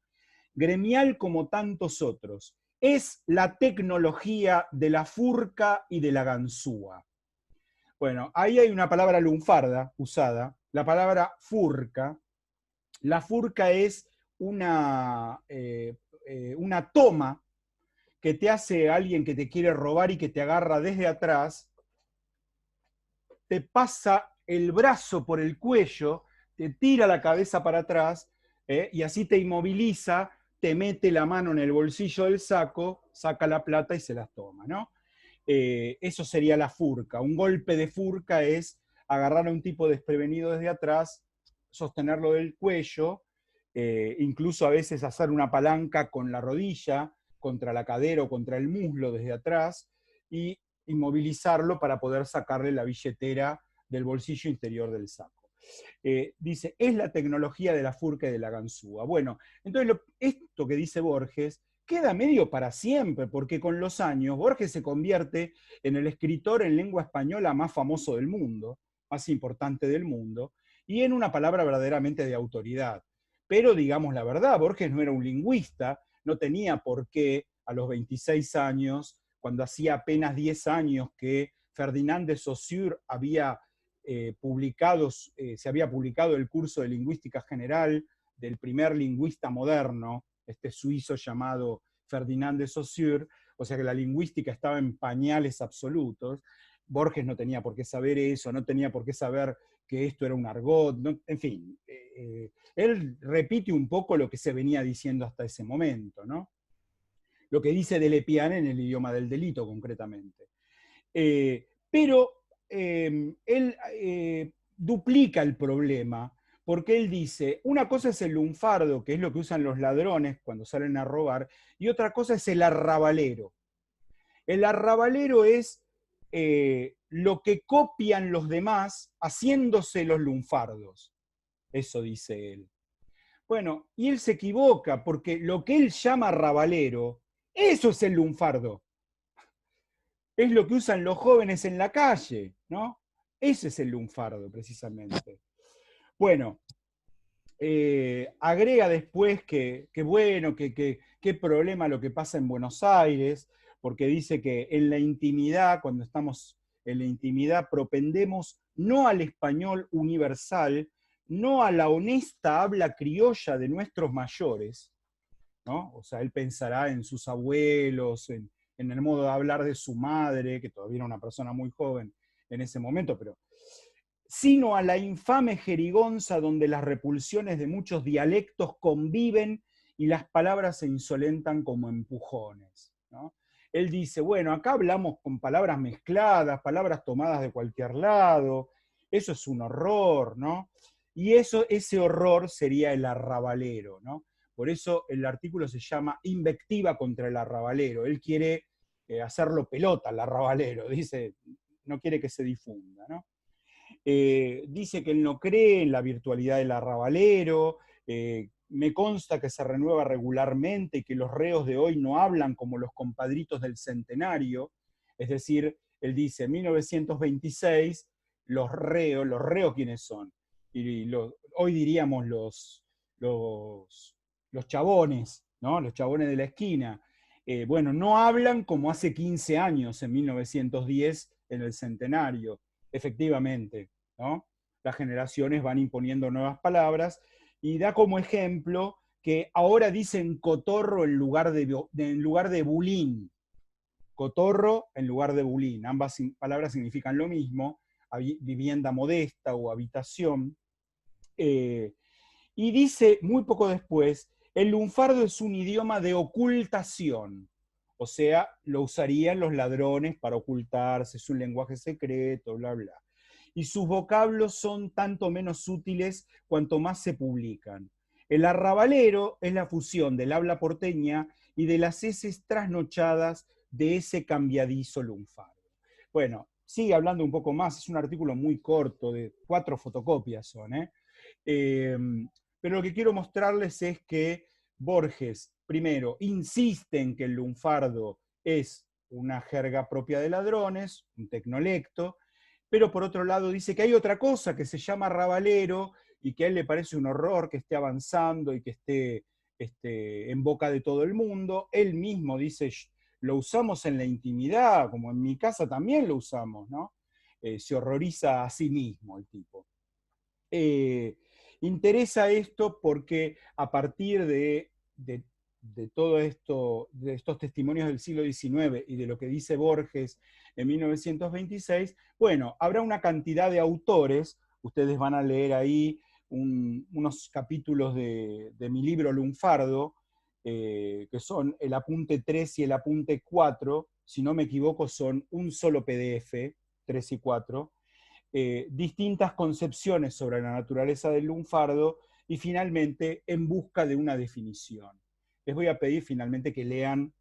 Gremial como tantos otros. Es la tecnología de la furca y de la ganzúa. Bueno, ahí hay una palabra lunfarda usada, la palabra furca. La furca es una toma que te hace alguien que te quiere robar y que te agarra desde atrás, te pasa el brazo por el cuello, te tira la cabeza para atrás, y así te inmoviliza, te mete la mano en el bolsillo del saco, saca la plata y se las toma, ¿no? eso sería la furca. Un golpe de furca es agarrar a un tipo desprevenido desde atrás, sostenerlo del cuello, incluso a veces hacer una palanca con la rodilla contra la cadera o contra el muslo desde atrás, y inmovilizarlo para poder sacarle la billetera del bolsillo interior del saco. Dice, es la tecnología de la furca y de la ganzúa. Bueno, entonces esto que dice Borges queda medio para siempre, porque con los años Borges se convierte en el escritor en lengua española más famoso del mundo, más importante del mundo, y en una palabra verdaderamente de autoridad. Pero digamos la verdad, Borges no era un lingüista, no tenía por qué a los 26 años, cuando hacía apenas 10 años que Ferdinand de Saussure se había publicado el curso de lingüística general del primer lingüista moderno, este suizo llamado Ferdinand de Saussure, o sea que la lingüística estaba en pañales absolutos. Borges no tenía por qué saber eso, no tenía por qué saber que esto era un argot, no, en fin, él repite un poco lo que se venía diciendo hasta ese momento, ¿no? Lo que dice Delepiane en el idioma del delito, concretamente. Pero él duplica el problema, porque él dice, una cosa es el lunfardo, que es lo que usan los ladrones cuando salen a robar, y otra cosa es el arrabalero. El arrabalero es lo que copian los demás haciéndose los lunfardos. Eso dice él. Bueno, y él se equivoca, porque lo que él llama arrabalero, eso es el lunfardo. Es lo que usan los jóvenes en la calle, ¿no? Ese es el lunfardo, precisamente. Bueno, agrega después que bueno, qué problema lo que pasa en Buenos Aires, porque dice que en la intimidad, cuando estamos en la intimidad, propendemos no al español universal, no a la honesta habla criolla de nuestros mayores, ¿no? O sea, él pensará en sus abuelos, en el modo de hablar de su madre, que todavía era una persona muy joven en ese momento, pero sino a la infame jerigonza donde las repulsiones de muchos dialectos conviven y las palabras se insolentan como empujones, ¿no? Él dice, bueno, acá hablamos con palabras mezcladas, palabras tomadas de cualquier lado, eso es un horror, ¿no? Y ese horror sería el arrabalero, ¿no? Por eso el artículo se llama Invectiva contra el arrabalero. Él quiere hacerlo pelota al arrabalero, dice, no quiere que se difunda, ¿no? Dice que él no cree en la virtualidad del arrabalero, me consta que se renueva regularmente y que los reos de hoy no hablan como los compadritos del centenario, es decir, él dice, en 1926, los reos ¿quiénes son? Y hoy diríamos los chabones, ¿no? Los chabones de la esquina. Bueno, no hablan como hace 15 años, en 1910, en el centenario. Efectivamente, ¿no? Las generaciones van imponiendo nuevas palabras, y da como ejemplo que ahora dicen cotorro en lugar de bulín. Cotorro en lugar de bulín. Ambas palabras significan lo mismo, vivienda modesta o habitación. Y dice muy poco después, el lunfardo es un idioma de ocultación. O sea, lo usarían los ladrones para ocultarse, es un lenguaje secreto, bla, bla. Y sus vocablos son tanto menos útiles cuanto más se publican. El arrabalero es la fusión del habla porteña y de las heces trasnochadas de ese cambiadizo lunfardo. Bueno, sigue hablando un poco más, es un artículo muy corto, de 4 fotocopias son, pero lo que quiero mostrarles es que Borges, primero, insiste en que el lunfardo es una jerga propia de ladrones, un tecnolecto, pero por otro lado dice que hay otra cosa que se llama arrabalero y que a él le parece un horror que esté avanzando y que esté en boca de todo el mundo. Él mismo dice, lo usamos en la intimidad, como en mi casa también lo usamos, ¿no? Se horroriza a sí mismo el tipo. Interesa esto porque a partir de todo esto, de estos testimonios del siglo XIX y de lo que dice Borges en 1926, bueno, habrá una cantidad de autores, ustedes van a leer ahí unos capítulos de mi libro Lunfardo, que son el apunte 3 y el apunte 4, si no me equivoco son un solo PDF, 3 y 4, distintas concepciones sobre la naturaleza del lunfardo y finalmente en busca de una definición. Les voy a pedir finalmente que lean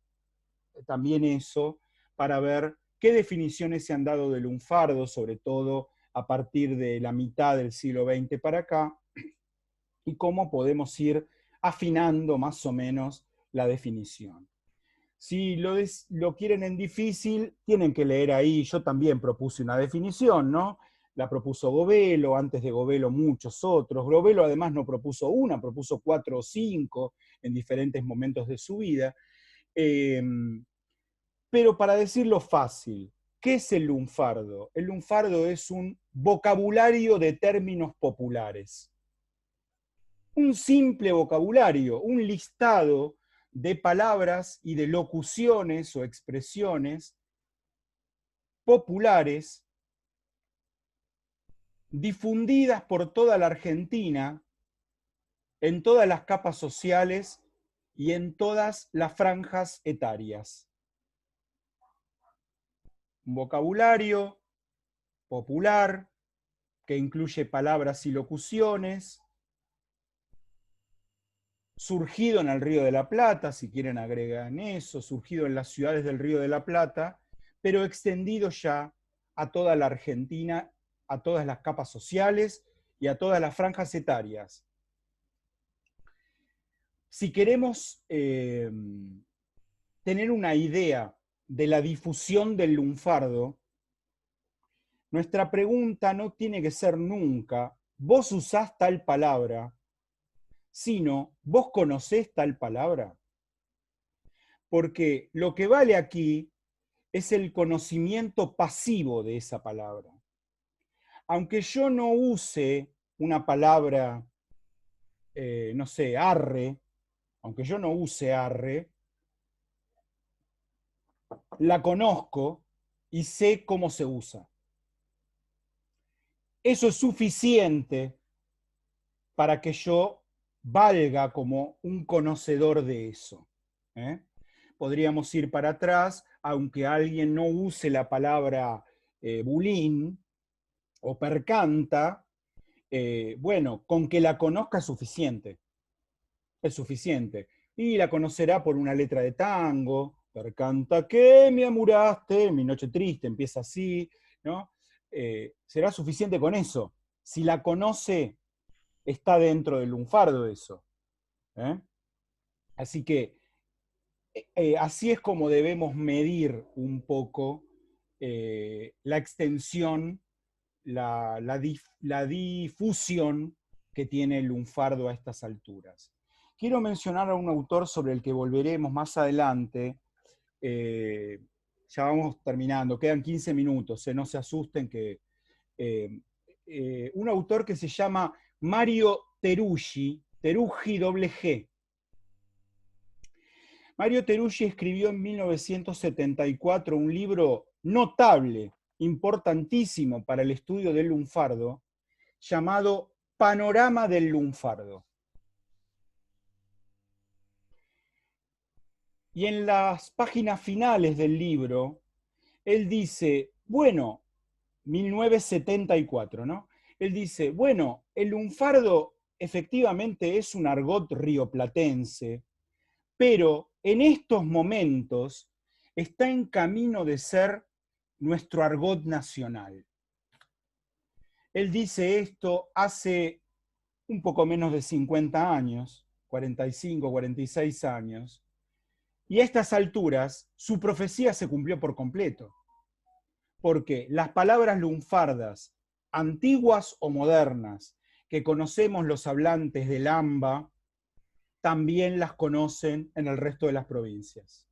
también eso para ver qué definiciones se han dado del lunfardo, sobre todo a partir de la mitad del siglo XX para acá, y cómo podemos ir afinando más o menos la definición. Si lo quieren en difícil, tienen que leer ahí. Yo también propuse una definición, ¿no? La propuso Govelo, antes de Govelo muchos otros. Govelo además no propuso una, propuso 4 o 5 en diferentes momentos de su vida. Pero para decirlo fácil, ¿qué es el lunfardo? El lunfardo es un vocabulario de términos populares. Un simple vocabulario, un listado de palabras y de locuciones o expresiones populares difundidas por toda la Argentina, en todas las capas sociales y en todas las franjas etarias. Un vocabulario popular que incluye palabras y locuciones, surgido en el Río de la Plata, si quieren agregan eso, surgido en las ciudades del Río de la Plata, pero extendido ya a toda la Argentina, a todas las capas sociales y a todas las franjas etarias. Si queremos tener una idea de la difusión del lunfardo, nuestra pregunta no tiene que ser nunca, ¿vos usás tal palabra? Sino, ¿vos conocés tal palabra? Porque lo que vale aquí es el conocimiento pasivo de esa palabra. Aunque yo no use una palabra, no sé, arre, aunque yo no use arre, la conozco y sé cómo se usa. Eso es suficiente para que yo valga como un conocedor de eso. Podríamos ir para atrás, aunque alguien no use la palabra bulín o percanta, bueno, con que la conozca es suficiente. Es suficiente. Y la conocerá por una letra de tango, percanta que me amuraste, mi noche triste, empieza así, ¿no? Será suficiente con eso. Si la conoce, está dentro del lunfardo eso. Así que así es como debemos medir un poco la extensión, la difusión que tiene el lunfardo a estas alturas. Quiero mencionar a un autor sobre el que volveremos más adelante. Ya vamos terminando, quedan 15 minutos, no se asusten que... un autor que se llama Mario Teruggi, Teruggi doble G. Mario Teruggi escribió en 1974 un libro notable, importantísimo para el estudio del lunfardo, llamado Panorama del lunfardo. Y en las páginas finales del libro, él dice, bueno, 1974, ¿no? Él dice, bueno, el lunfardo efectivamente es un argot rioplatense, pero en estos momentos está en camino de ser nuestro argot nacional. Él dice esto hace un poco menos de 50 años, 45, 46 años, y a estas alturas su profecía se cumplió por completo, porque las palabras lunfardas, antiguas o modernas, que conocemos los hablantes del AMBA, también las conocen en el resto de las provincias.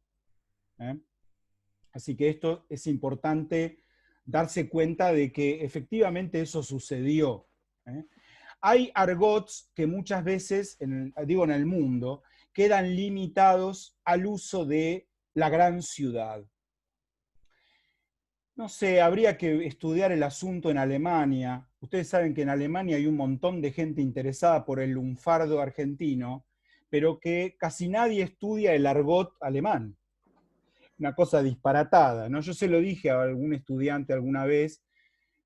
Así que esto es importante darse cuenta de que efectivamente eso sucedió. Hay argots que muchas veces, en el mundo, quedan limitados al uso de la gran ciudad. No sé, habría que estudiar el asunto en Alemania. Ustedes saben que en Alemania hay un montón de gente interesada por el lunfardo argentino, pero que casi nadie estudia el argot alemán. una cosa disparatada, ¿no? Yo se lo dije a algún estudiante alguna vez,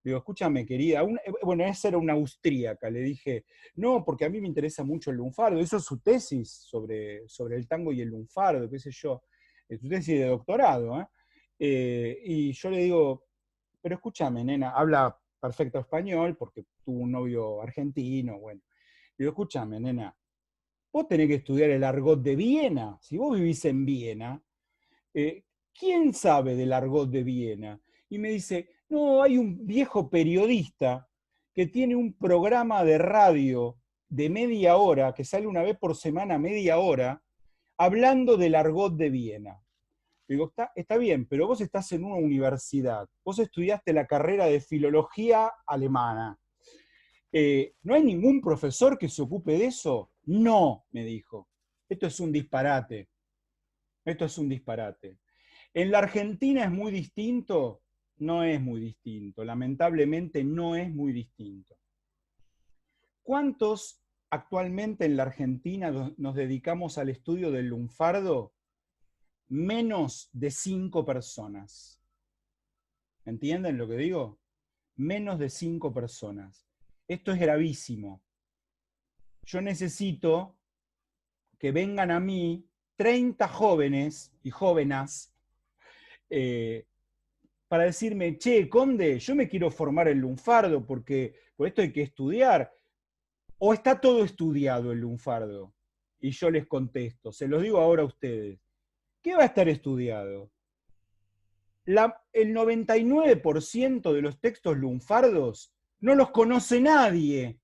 digo, escúchame, querida, bueno, esa era una austríaca, le dije, no, porque a mí me interesa mucho el lunfardo, hizo su tesis sobre el tango y el lunfardo, qué sé yo, su tesis de doctorado, ¿eh? Y yo le digo, pero escúchame, nena, habla perfecto español, porque tuvo un novio argentino, bueno. Le digo, escúchame, nena, vos tenés que estudiar el argot de Viena, si vos vivís en Viena, ¿quién sabe del argot de Viena? Y me dice, no, hay un viejo periodista que tiene un programa de radio de media hora, que sale una vez por semana, media hora, hablando del argot de Viena. Digo, está bien, pero vos estás en una universidad, vos estudiaste la carrera de filología alemana. ¿No hay ningún profesor que se ocupe de eso? No, me dijo. Esto es un disparate. Esto es un disparate. ¿En la Argentina es muy distinto? No es muy distinto. Lamentablemente no es muy distinto. ¿Cuántos actualmente en la Argentina nos dedicamos al estudio del lunfardo? Menos de 5 personas. ¿Entienden lo que digo? Menos de 5 personas. Esto es gravísimo. Yo necesito que vengan a mí 30 jóvenes y jóvenes para decirme, che, Conde, yo me quiero formar en lunfardo porque por esto hay que estudiar. ¿O está todo estudiado el lunfardo? Y yo les contesto, se los digo ahora a ustedes. ¿Qué va a estar estudiado? El 99% de los textos lunfardos no los conoce nadie.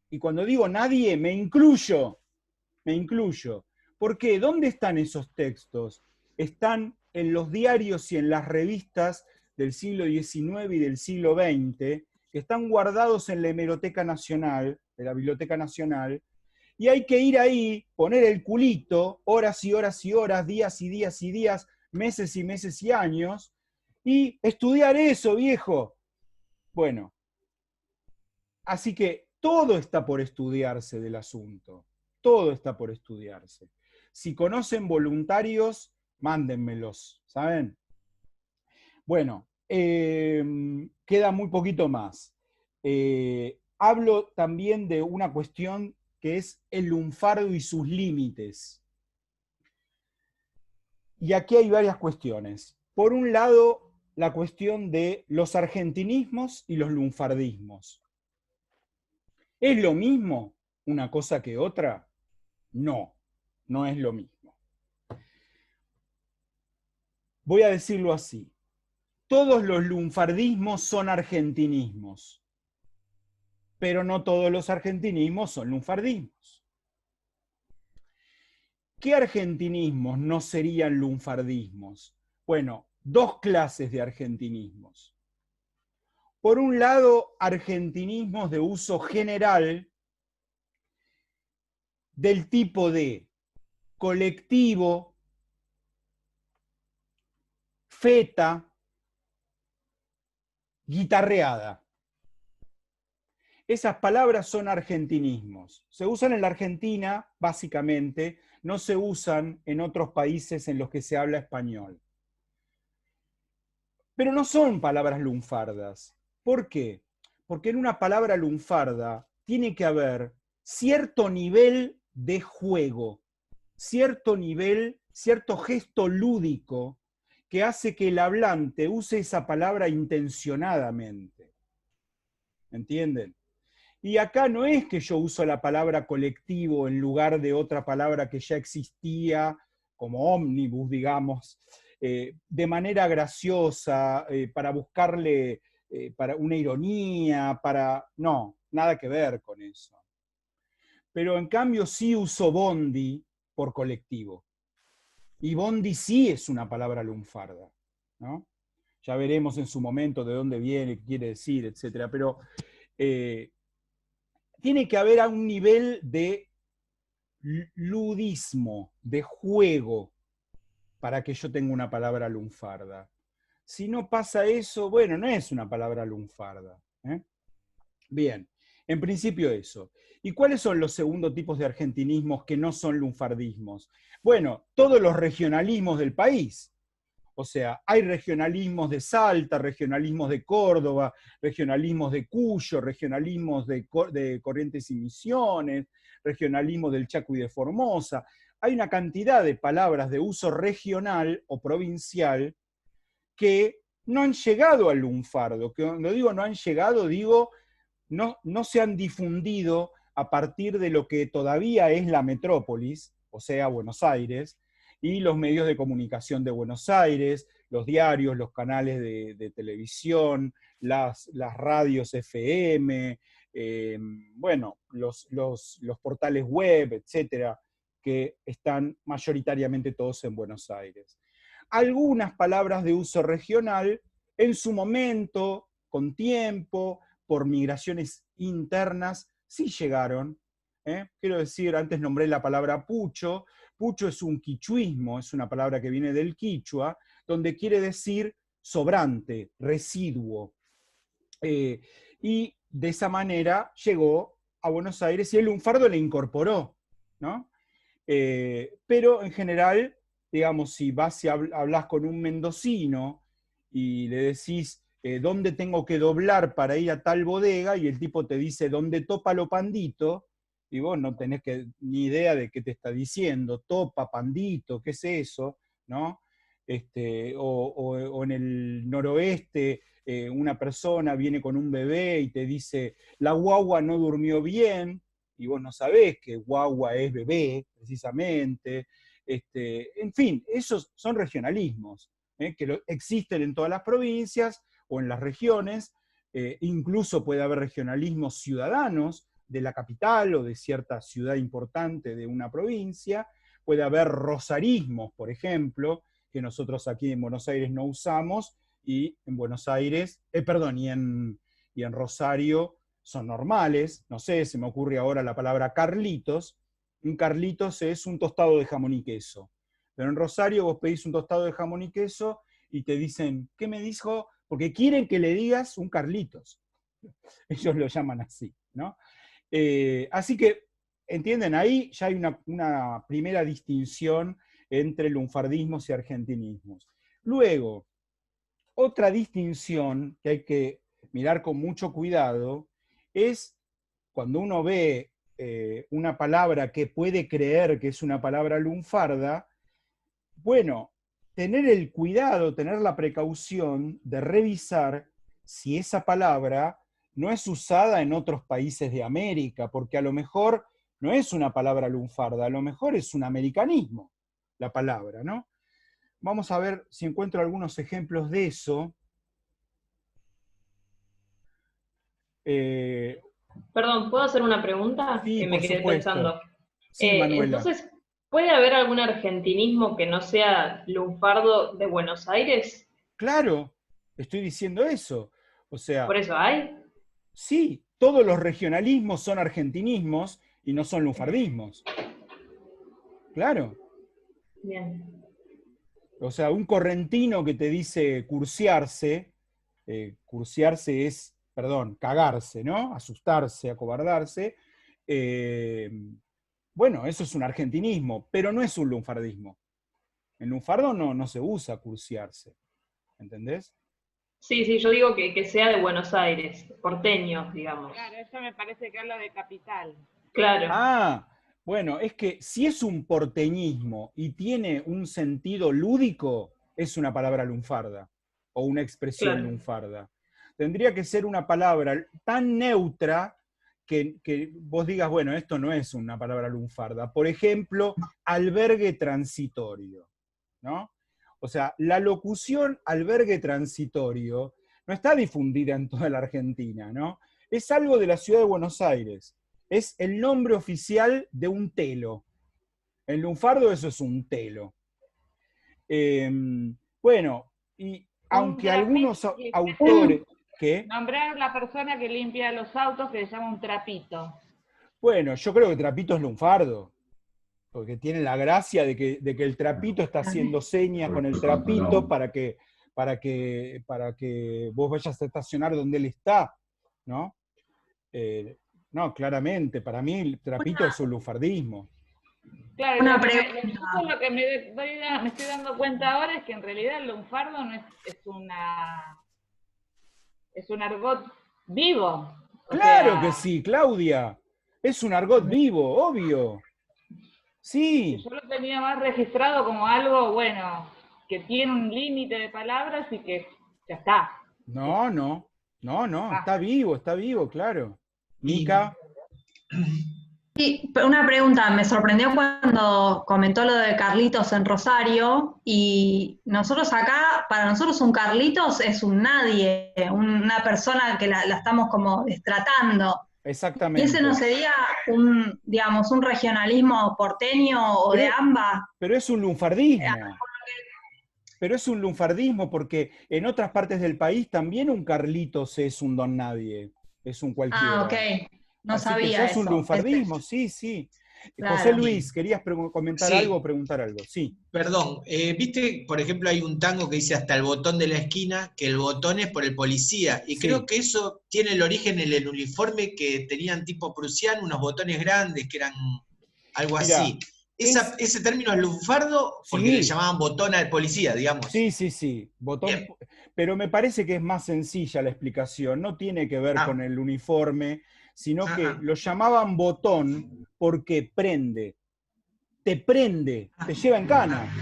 Y cuando digo nadie, me incluyo. Me incluyo. ¿Por qué? ¿Dónde están esos textos? Están en los diarios y en las revistas del siglo XIX y del siglo XX, que están guardados en la Hemeroteca Nacional, de la Biblioteca Nacional, y hay que ir ahí, poner el culito, horas y horas y horas, días y días y días, meses y meses y años, y estudiar eso, viejo. Bueno, así que todo está por estudiarse del asunto. Todo está por estudiarse. Si conocen voluntarios, mándenmelos, ¿saben? Bueno, queda muy poquito más. Hablo también de una cuestión que es el lunfardo y sus límites. Y aquí hay varias cuestiones. Por un lado, la cuestión de los argentinismos y los lunfardismos. ¿Es lo mismo una cosa que otra? No, no es lo mismo. Voy a decirlo así. Todos los lunfardismos son argentinismos, pero no todos los argentinismos son lunfardismos. ¿Qué argentinismos no serían lunfardismos? Bueno, dos clases de argentinismos. Por un lado, argentinismos de uso general del tipo de colectivo, feta, guitarreada. Esas palabras son argentinismos. Se usan en la Argentina, básicamente, no se usan en otros países en los que se habla español. Pero no son palabras lunfardas. ¿Por qué? Porque en una palabra lunfarda tiene que haber cierto nivel de juego, cierto nivel, cierto gesto lúdico que hace que el hablante use esa palabra intencionadamente. ¿Entienden? Y acá no es que yo uso la palabra colectivo en lugar de otra palabra que ya existía, como ómnibus, digamos, de manera graciosa, para buscarle para una ironía, no, nada que ver con eso. Pero en cambio sí uso bondi por colectivo. Y bondi sí es una palabra lunfarda, ¿no? Ya veremos en su momento de dónde viene, qué quiere decir, etc. Pero tiene que haber a un nivel de ludismo, de juego, para que yo tenga una palabra lunfarda. Si no pasa eso, bueno, no es una palabra lunfarda. Bien, en principio eso. ¿Y cuáles son los segundos tipos de argentinismos que no son lunfardismos? Bueno, todos los regionalismos del país. O sea, hay regionalismos de Salta, regionalismos de Córdoba, regionalismos de Cuyo, regionalismos de Corrientes y Misiones, regionalismos del Chaco y de Formosa. Hay una cantidad de palabras de uso regional o provincial que no han llegado al lunfardo. Que cuando digo no han llegado, digo no se han difundido a partir de lo que todavía es la metrópolis, o sea, Buenos Aires, y los medios de comunicación de Buenos Aires, los diarios, los canales de televisión, las radios FM, bueno, los portales web, etcétera, que están mayoritariamente todos en Buenos Aires. Algunas palabras de uso regional, en su momento, con tiempo, por migraciones internas, sí llegaron. Quiero decir, antes nombré la palabra pucho. Pucho es un quichuismo, es una palabra que viene del quichua, donde quiere decir sobrante, residuo. Y de esa manera llegó a Buenos Aires y el lunfardo le incorporó, ¿no? Pero en general, digamos, si vas y hablas con un mendocino y le decís dónde tengo que doblar para ir a tal bodega, y el tipo te dice dónde topa lo pandito, y vos no tenés ni idea de qué te está diciendo, topa, pandito, ¿qué es eso? ¿No? O en el noroeste, una persona viene con un bebé y te dice, la guagua no durmió bien, y vos no sabés que guagua es bebé, precisamente. En fin, esos son regionalismos, que existen en todas las provincias o en las regiones. Incluso puede haber regionalismos ciudadanos de la capital o de cierta ciudad importante de una provincia. Puede haber rosarismos, por ejemplo, que nosotros aquí en Buenos Aires no usamos, y en Buenos Aires, y en Rosario son normales. No sé, se me ocurre ahora la palabra Carlitos. Un Carlitos es un tostado de jamón y queso. Pero en Rosario vos pedís un tostado de jamón y queso y te dicen, ¿qué me dijo? Porque quieren que le digas un Carlitos. Ellos lo llaman así, ¿no? Así que, ¿entienden? Ahí ya hay una primera distinción entre lunfardismos y argentinismos. Luego, otra distinción que hay que mirar con mucho cuidado es cuando uno ve una palabra que puede creer que es una palabra lunfarda, bueno, tener el cuidado, tener la precaución de revisar si esa palabra no es usada en otros países de América, porque a lo mejor no es una palabra lunfarda, a lo mejor es un americanismo la palabra, ¿no? Vamos a ver si encuentro algunos ejemplos de eso. Perdón, ¿puedo hacer una pregunta? Sí, Que me por quedé supuesto. pensando. Sí, Manuela. Entonces, ¿puede haber algún argentinismo que no sea lunfardo de Buenos Aires? Claro, estoy diciendo eso. O sea, ¿Por eso hay? sí, todos los regionalismos son argentinismos y no son lunfardismos. Claro. Bien. O sea, un correntino que te dice cursiarse es, perdón, cagarse, ¿no? Asustarse, acobardarse. Bueno, eso es un argentinismo, pero no es un lunfardismo. En lunfardo no se usa cursiarse, ¿entendés? Sí, yo digo que sea de Buenos Aires, porteño, digamos. Claro, eso me parece que es lo de capital. Claro. Ah, bueno, es que si es un porteñismo y tiene un sentido lúdico, es una palabra lunfarda o una expresión Claro. lunfarda. Tendría que ser una palabra tan neutra que vos digas, bueno, esto no es una palabra lunfarda. Por ejemplo, albergue transitorio, ¿no? O sea, la locución albergue transitorio no está difundida en toda la Argentina, ¿no? Es algo de la ciudad de Buenos Aires. Es el nombre oficial de un telo. En lunfardo eso es un telo. Bueno, y aunque algunos autores... ¿Qué? Nombrar la persona que limpia los autos, que se llama un trapito. Bueno, yo creo que trapito es lunfardo, porque tiene la gracia de que el trapito está haciendo señas con el trapito para que vos vayas a estacionar donde él está, ¿no? No, claramente, para mí el trapito es un lunfardismo. Claro, Una lo que pregunta. lo que me estoy dando cuenta ahora es que en realidad el lunfardo no es un argot vivo. Claro que sí, Claudia. Es un argot vivo, obvio. Sí. Yo lo tenía más registrado como algo, bueno, que tiene un límite de palabras y que ya está. No, está vivo, claro. Mica. Sí, pero una pregunta, me sorprendió cuando comentó lo de Carlitos en Rosario, y nosotros acá, para nosotros un Carlitos es un nadie, una persona que la estamos como destratando. ¿Y Exactamente. ese no sería digamos, un regionalismo porteño o de ambas? Pero es un lunfardismo. Pero es un lunfardismo porque en otras partes del país también un Carlitos es un don nadie, es un cualquiera. Ah, ok. No Así sabía que ya es un eso. lunfardismo, sí. Claro. José Luis, ¿querías comentar Sí. algo o preguntar algo? Sí. Perdón, viste, por ejemplo, hay un tango que dice hasta el botón de la esquina, que el botón es por el policía, y Sí. creo que eso tiene el origen en el uniforme que tenían tipo prusiano, unos botones grandes que eran algo Mirá, así. ¿Ese término es lunfardo? Porque Sí. le llamaban botón al policía, digamos. Sí, botón. Bien. Pero me parece que es más sencilla la explicación, no tiene que ver con el uniforme, sino que lo llamaban botón porque prende, te lleva en cana,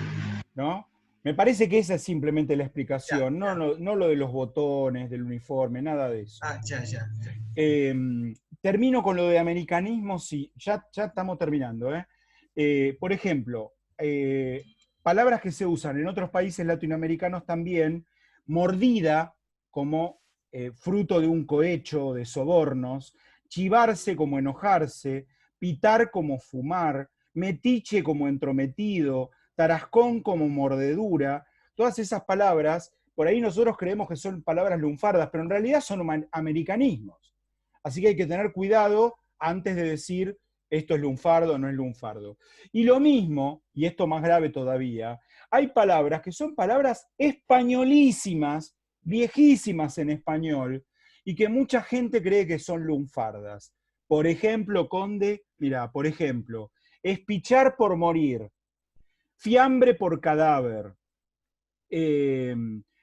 ¿no? Me parece que esa es simplemente la explicación, no lo de los botones, del uniforme, nada de eso. Ya. Termino con lo de americanismo, sí, ya estamos terminando. Por ejemplo, palabras que se usan en otros países latinoamericanos también, mordida como fruto de un cohecho, de sobornos, chivarse como enojarse, pitar como fumar, metiche como entrometido, tarascón como mordedura, todas esas palabras, por ahí nosotros creemos que son palabras lunfardas, pero en realidad son americanismos. Así que hay que tener cuidado antes de decir esto es lunfardo o no es lunfardo. Y lo mismo, y esto más grave todavía, hay palabras que son palabras españolísimas, viejísimas en español, y que mucha gente cree que son lunfardas. Por ejemplo, Conde, mira, por ejemplo, espichar por morir, fiambre por cadáver,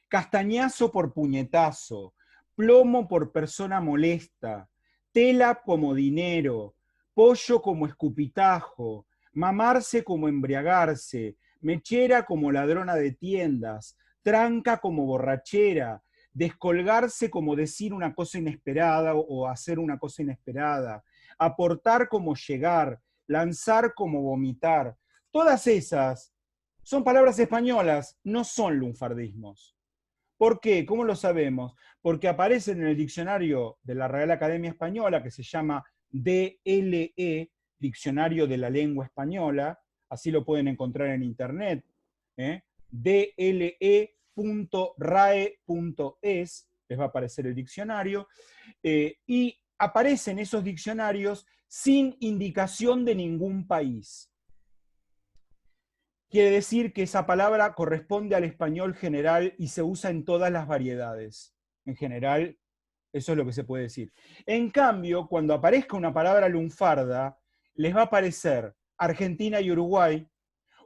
castañazo por puñetazo, plomo por persona molesta, tela como dinero, pollo como escupitajo, mamarse como embriagarse, mechera como ladrona de tiendas, tranca como borrachera, descolgarse como decir una cosa inesperada o hacer una cosa inesperada, aportar como llegar, lanzar como vomitar. Todas esas son palabras españolas, no son lunfardismos. ¿Por qué? ¿Cómo lo sabemos? Porque aparecen en el diccionario de la Real Academia Española, que se llama DLE, Diccionario de la Lengua Española, así lo pueden encontrar en internet, dle.rae.es, les va a aparecer el diccionario, y aparecen esos diccionarios sin indicación de ningún país. Quiere decir que esa palabra corresponde al español general y se usa en todas las variedades. En general, eso es lo que se puede decir. En cambio, cuando aparezca una palabra lunfarda, les va a aparecer Argentina y Uruguay,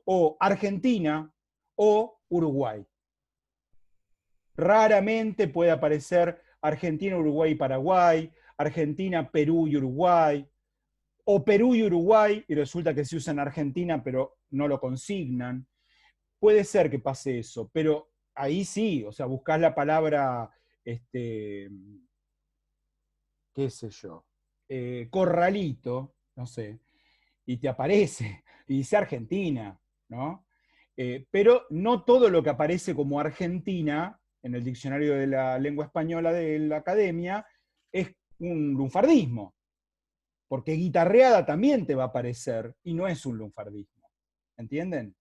o Argentina o Uruguay. Raramente puede aparecer Argentina, Uruguay y Paraguay, Argentina, Perú y Uruguay, o Perú y Uruguay, y resulta que se usa en Argentina, pero no lo consignan. Puede ser que pase eso, pero ahí sí, o sea, buscás la palabra, qué sé yo, corralito, no sé, y te aparece, y dice Argentina, ¿no? Pero no todo lo que aparece como Argentina en el diccionario de la lengua española de la academia es un lunfardismo. Porque guitarreada también te va a aparecer y no es un lunfardismo. ¿Entienden?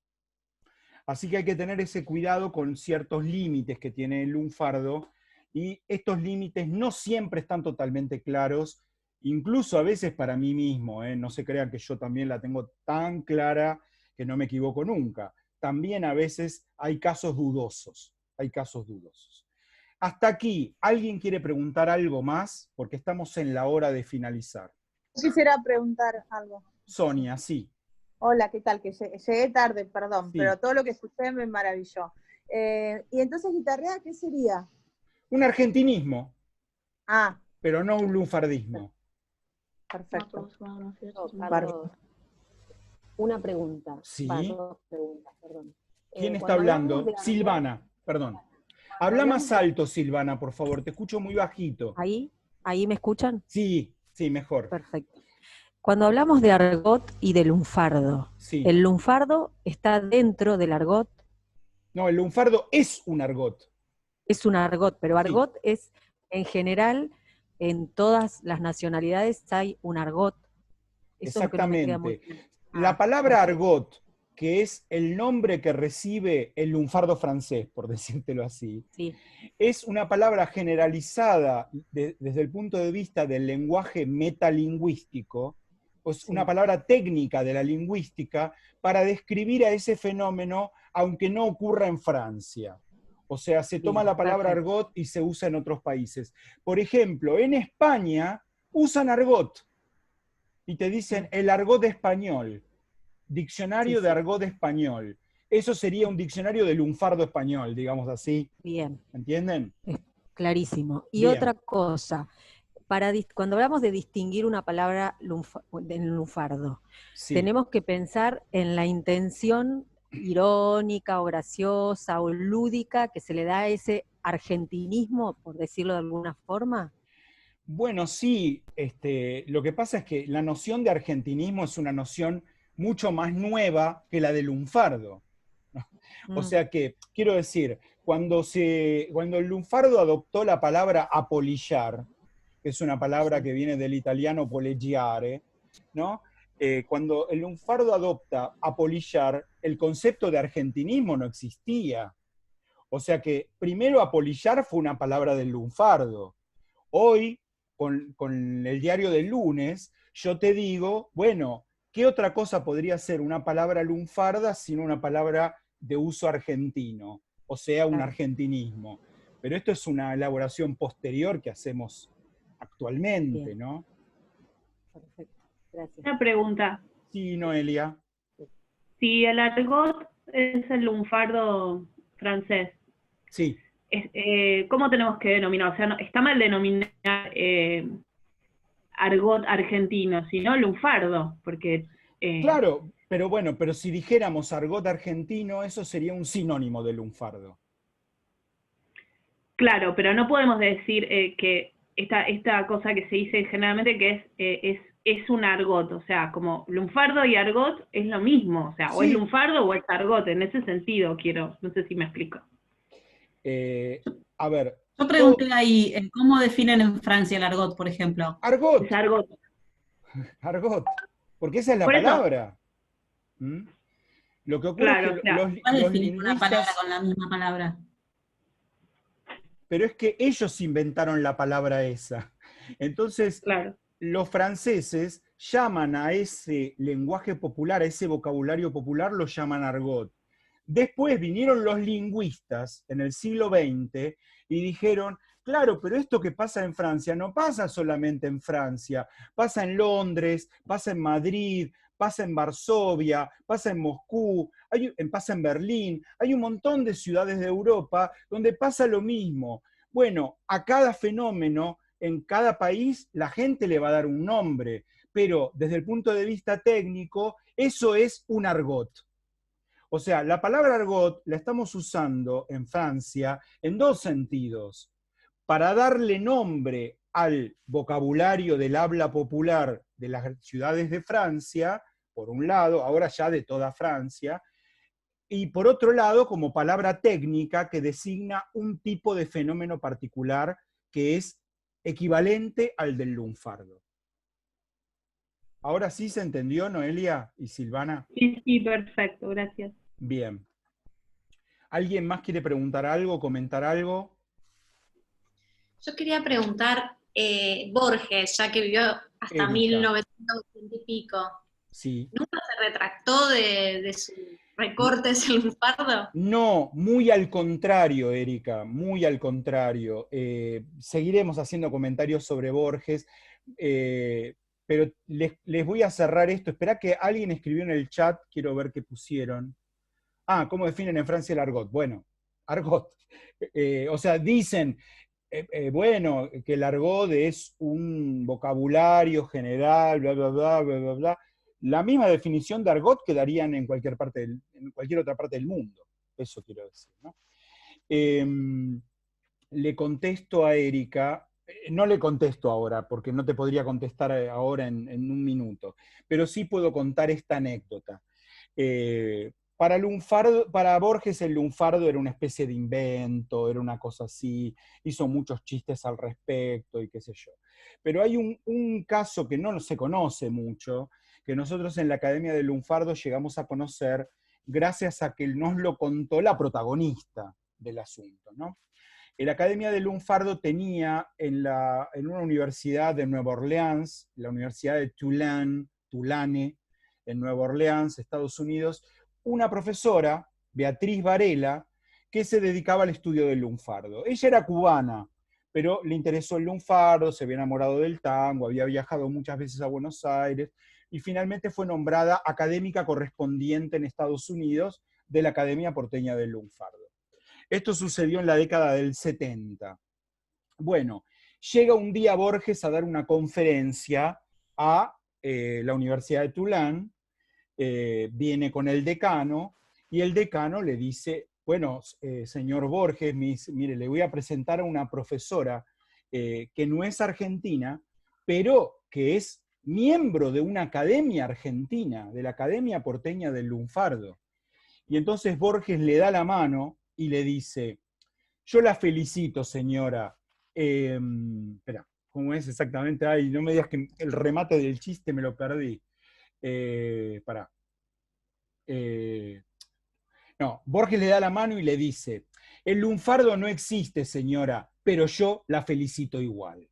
Así que hay que tener ese cuidado con ciertos límites que tiene el lunfardo, y estos límites no siempre están totalmente claros, incluso a veces para mí mismo, no se crean que yo también la tengo tan clara que no me equivoco nunca. También a veces hay casos dudosos, Hasta aquí, ¿alguien quiere preguntar algo más? Porque estamos en la hora de finalizar. Quisiera preguntar algo. Sonia, sí. Hola, ¿qué tal? Que llegué tarde, perdón, Sí. pero todo lo que escuché me maravilló. Y entonces, guitarrea, ¿qué sería? Un argentinismo, Ah, pero no un lunfardismo. perfecto. Carlos, una pregunta. Sí. Dos preguntas, perdón. ¿Quién está Cuando hablamos hablando? de argot, Silvana, perdón. cuando Habla hablamos más de- alto, Silvana, por favor, te escucho muy bajito. ¿Ahí me escuchan? Sí, sí, mejor. Perfecto. Cuando hablamos de argot y de lunfardo, Sí. ¿el lunfardo está dentro del argot? No, el lunfardo es un argot. Es un argot, pero Sí. argot es, en general, en todas las nacionalidades hay un argot. Eso es lo que no me queda muy Exactamente. claro. La palabra perfecto. argot, que es el nombre que recibe el lunfardo francés, por decírtelo así, Sí. es una palabra generalizada desde el punto de vista del lenguaje metalingüístico, es una palabra técnica de la lingüística para describir a ese fenómeno, aunque no ocurra en Francia. O sea, se toma la palabra perfecto. argot y se usa en otros países. Por ejemplo, en España usan argot y te dicen el argot español, diccionario de argot español. Eso sería un diccionario de lunfardo español, digamos así. Bien. ¿Entienden? Clarísimo. Y Bien. otra cosa, cuando hablamos de distinguir una palabra en lunfardo, Sí. tenemos que pensar en la intención irónica o graciosa o lúdica que se le da a ese argentinismo, por decirlo de alguna forma. Bueno, sí, lo que pasa es que la noción de argentinismo es una noción mucho más nueva que la de lunfardo. O sea que, quiero decir, cuando el lunfardo adoptó la palabra apolillar, que es una palabra que viene del italiano poleggiare, ¿no? Cuando el lunfardo adopta apolillar, el concepto de argentinismo no existía. O sea que primero apolillar fue una palabra del lunfardo. Hoy, con el diario del lunes, yo te digo, bueno, ¿qué otra cosa podría ser una palabra lunfarda sino una palabra de uso argentino? O sea, un argentinismo. Pero esto es una elaboración posterior que hacemos actualmente, ¿no? Perfecto, gracias. Una pregunta. Sí, Noelia. Si el argot es el lunfardo francés, Sí. ¿cómo tenemos que denominar? O sea, está mal denominar argot argentino, sino lunfardo, porque... Claro, pero bueno, pero si dijéramos argot argentino, eso sería un sinónimo de lunfardo. Claro, pero no podemos decir que esta cosa que se dice generalmente que es un argot, o sea, como lunfardo y argot es lo mismo, o sea, o es lunfardo o es argot, en ese sentido no sé si me explico. A ver. Yo pregunté ahí, ¿cómo definen en Francia el argot, por ejemplo? Argot. Es argot. Argot. Porque esa es la Por eso. palabra. Lo que ocurre es que ¿Cuál los definir una palabra lingüistas... con la misma palabra? Pero es que ellos inventaron la palabra esa. Entonces, los franceses llaman a ese lenguaje popular, a ese vocabulario popular, lo llaman argot. Después vinieron los lingüistas en el siglo XX y dijeron, claro, pero esto que pasa en Francia no pasa solamente en Francia, pasa en Londres, pasa en Madrid, pasa en Varsovia, pasa en Moscú, pasa en Berlín, hay un montón de ciudades de Europa donde pasa lo mismo. Bueno, a cada fenómeno, en cada país, la gente le va a dar un nombre, pero desde el punto de vista técnico, eso es un argot. O sea, la palabra argot la estamos usando en Francia en dos sentidos. Para darle nombre al vocabulario del habla popular de las ciudades de Francia, por un lado, ahora ya de toda Francia, y por otro lado, como palabra técnica que designa un tipo de fenómeno particular que es equivalente al del lunfardo. ¿Ahora sí se entendió, Noelia y Silvana? Sí, perfecto, gracias. Bien. ¿Alguien más quiere preguntar algo, comentar algo? Yo quería preguntar, Borges, ya que vivió hasta 1980 y pico, sí. ¿nunca se retractó de sus recortes en lunfardo? No, muy al contrario, Erika, muy al contrario. Seguiremos haciendo comentarios sobre Borges, pero les voy a cerrar esto. Esperá que alguien escribió en el chat, quiero ver qué pusieron. Ah, ¿cómo definen en Francia el argot? Bueno, argot. O sea, dicen, bueno, que el argot es un vocabulario general, bla, bla, bla, bla, bla, bla. La misma definición de argot que darían en cualquier otra parte del mundo. Eso quiero decir, ¿no? Le contesto a Erika, no le contesto ahora, porque no te podría contestar ahora en un minuto, pero sí puedo contar esta anécdota. Para Borges el lunfardo era una especie de invento, era una cosa así, hizo muchos chistes al respecto y qué sé yo. Pero hay un caso que no se conoce mucho, que nosotros en la Academia del Lunfardo llegamos a conocer gracias a que nos lo contó la protagonista del asunto, ¿no? La Academia del Lunfardo tenía en una universidad de Nueva Orleans, la Universidad de Tulane, en Nueva Orleans, Estados Unidos, una profesora, Beatriz Varela, que se dedicaba al estudio del lunfardo. Ella era cubana, pero le interesó el lunfardo, se había enamorado del tango, había viajado muchas veces a Buenos Aires, y finalmente fue nombrada académica correspondiente en Estados Unidos de la Academia Porteña del Lunfardo. Esto sucedió en la década del 70. Bueno, llega un día Borges a dar una conferencia a la Universidad de Tulane, viene con el decano, y el decano le dice, bueno, señor Borges, mire, le voy a presentar a una profesora que no es argentina, pero que es miembro de una academia argentina, de la Academia Porteña del Lunfardo. Y entonces Borges le da la mano y le dice, yo la felicito, señora. Espera, ¿cómo es exactamente? Ay, no me digas que el remate del chiste me lo perdí. Pará. No, Borges le da la mano y le dice, el lunfardo no existe, señora, pero yo la felicito igual.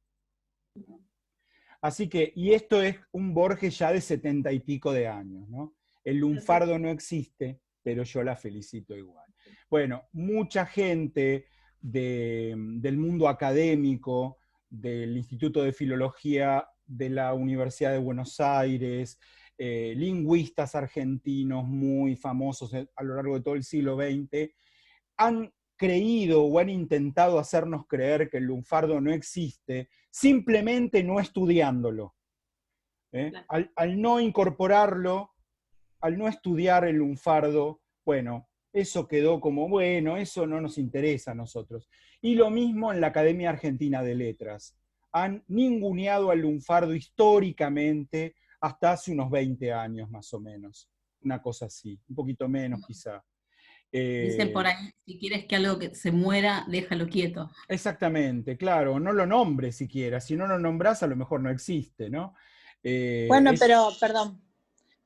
Así que, y esto es un Borges ya de 70 y pico de años, ¿no? El lunfardo no existe, pero yo la felicito igual. Bueno, mucha gente del mundo académico, del Instituto de Filología de la Universidad de Buenos Aires, lingüistas argentinos muy famosos a lo largo de todo el siglo XX, han creído o han intentado hacernos creer que el lunfardo no existe, simplemente no estudiándolo. Al no incorporarlo, al no estudiar el lunfardo, bueno, eso quedó como, bueno, eso no nos interesa a nosotros. Y lo mismo en la Academia Argentina de Letras. Han ninguneado al lunfardo históricamente hasta hace unos 20 años más o menos. Una cosa así, un poquito menos quizá. Dicen por ahí, si quieres que algo que se muera, déjalo quieto. Exactamente, claro, no lo nombres siquiera. Si no lo nombrás, a lo mejor no existe, ¿no? Bueno, pero, perdón.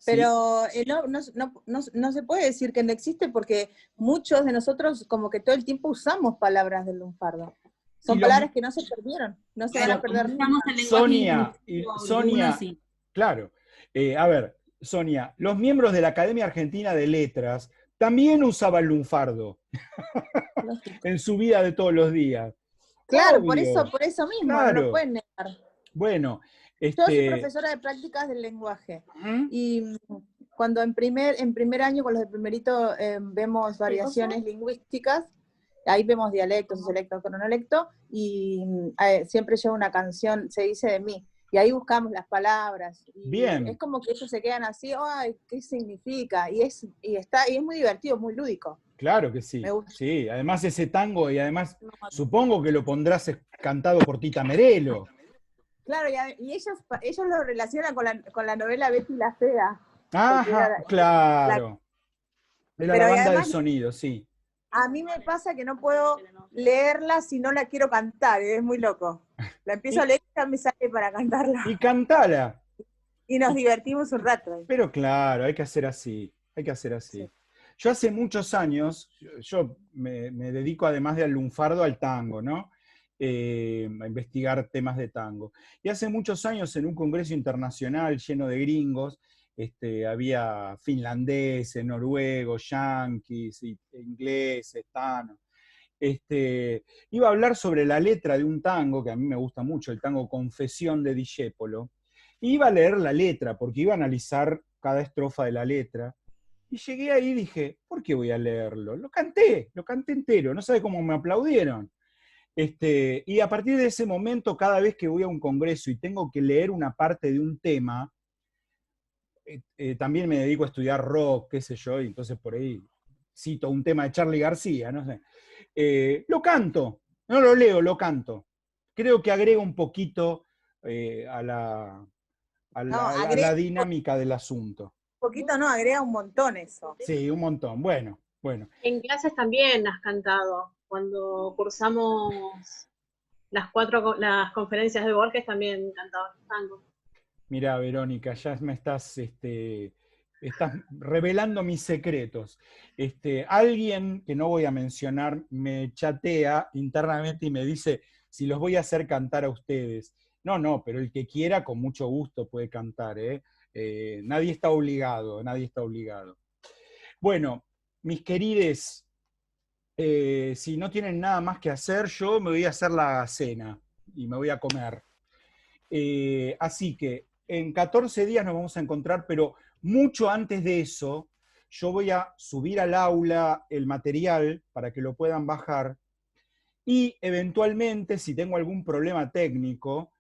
Pero no se puede decir que no existe porque muchos de nosotros como que todo el tiempo usamos palabras del lunfardo. Son palabras que no se perdieron, no se van a perder nunca. Sonia, claro. A ver, Sonia, los miembros de la Academia Argentina de Letras también usaban lunfardo en su vida de todos los días. Claro, Obvio. por eso mismo, Claro. no lo pueden negar. Bueno, Yo soy profesora de prácticas del lenguaje y cuando en primer año con los de primerito vemos variaciones lingüísticas, ahí vemos dialecto, sociolecto, cronolecto, y siempre lleva una canción, se dice de mí, y ahí buscamos las palabras. Y bien. Es como que ellos se quedan así, ay, ¿qué significa? Y es muy divertido, muy lúdico. Claro que sí. Me gusta. Sí, además ese tango, y además supongo que lo pondrás cantado por Tita Merelo. Claro, y ellos lo relacionan con la novela Betty la Fea. Ajá, claro. Era la banda de sonido, sí. A mí me pasa que no puedo leerla si no la quiero cantar, es muy loco. La empiezo a leer y ya me sale para cantarla. Y cantala. Y nos divertimos un rato. Pero claro, hay que hacer así, hay que hacer así. Sí. Yo hace muchos años, yo me dedico además de al lunfardo al tango, ¿no? A investigar temas de tango. Y hace muchos años en un congreso internacional lleno de gringos, había finlandeses, noruegos, yanquis, ingleses, tanos. Iba a hablar sobre la letra de un tango que a mí me gusta mucho, el tango Confesión de Discépolo, Iba a leer la letra, porque iba a analizar cada estrofa de la letra. Y llegué ahí y dije, ¿por qué voy a leerlo? Lo canté entero, no sabe cómo me aplaudieron. Y a partir de ese momento, cada vez que voy a un congreso y tengo que leer una parte de un tema, también me dedico a estudiar rock, qué sé yo, y entonces por ahí cito un tema de Charly García, no sé. Lo canto, no lo leo, lo canto. Creo que agrega un poquito a la dinámica del asunto. Un poquito no, agrega un montón eso. Sí, un montón. Bueno. En clases también has cantado. Cuando cursamos las conferencias de Borges también cantabas tango. Mirá, Verónica, ya me estás revelando mis secretos. Alguien, que no voy a mencionar, me chatea internamente y me dice si los voy a hacer cantar a ustedes. No, pero el que quiera, con mucho gusto puede cantar, ¿eh? Nadie está obligado, nadie está obligado. Bueno, mis querides, si no tienen nada más que hacer, yo me voy a hacer la cena y me voy a comer. Así que en 14 días nos vamos a encontrar, pero mucho antes de eso, yo voy a subir al aula el material para que lo puedan bajar y eventualmente, si tengo algún problema técnico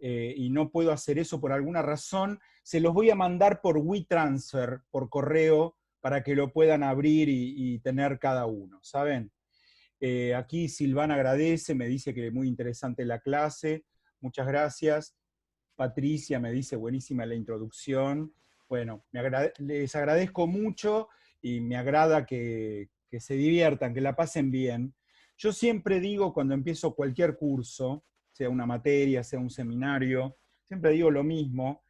y no puedo hacer eso por alguna razón, se los voy a mandar por WeTransfer, por correo, para que lo puedan abrir y tener cada uno, ¿saben? Aquí Silvana agradece, me dice que es muy interesante la clase, muchas gracias. Patricia me dice, buenísima la introducción. Bueno, les agradezco mucho y me agrada que se diviertan, que la pasen bien. Yo siempre digo cuando empiezo cualquier curso, sea una materia, sea un seminario, siempre digo lo mismo,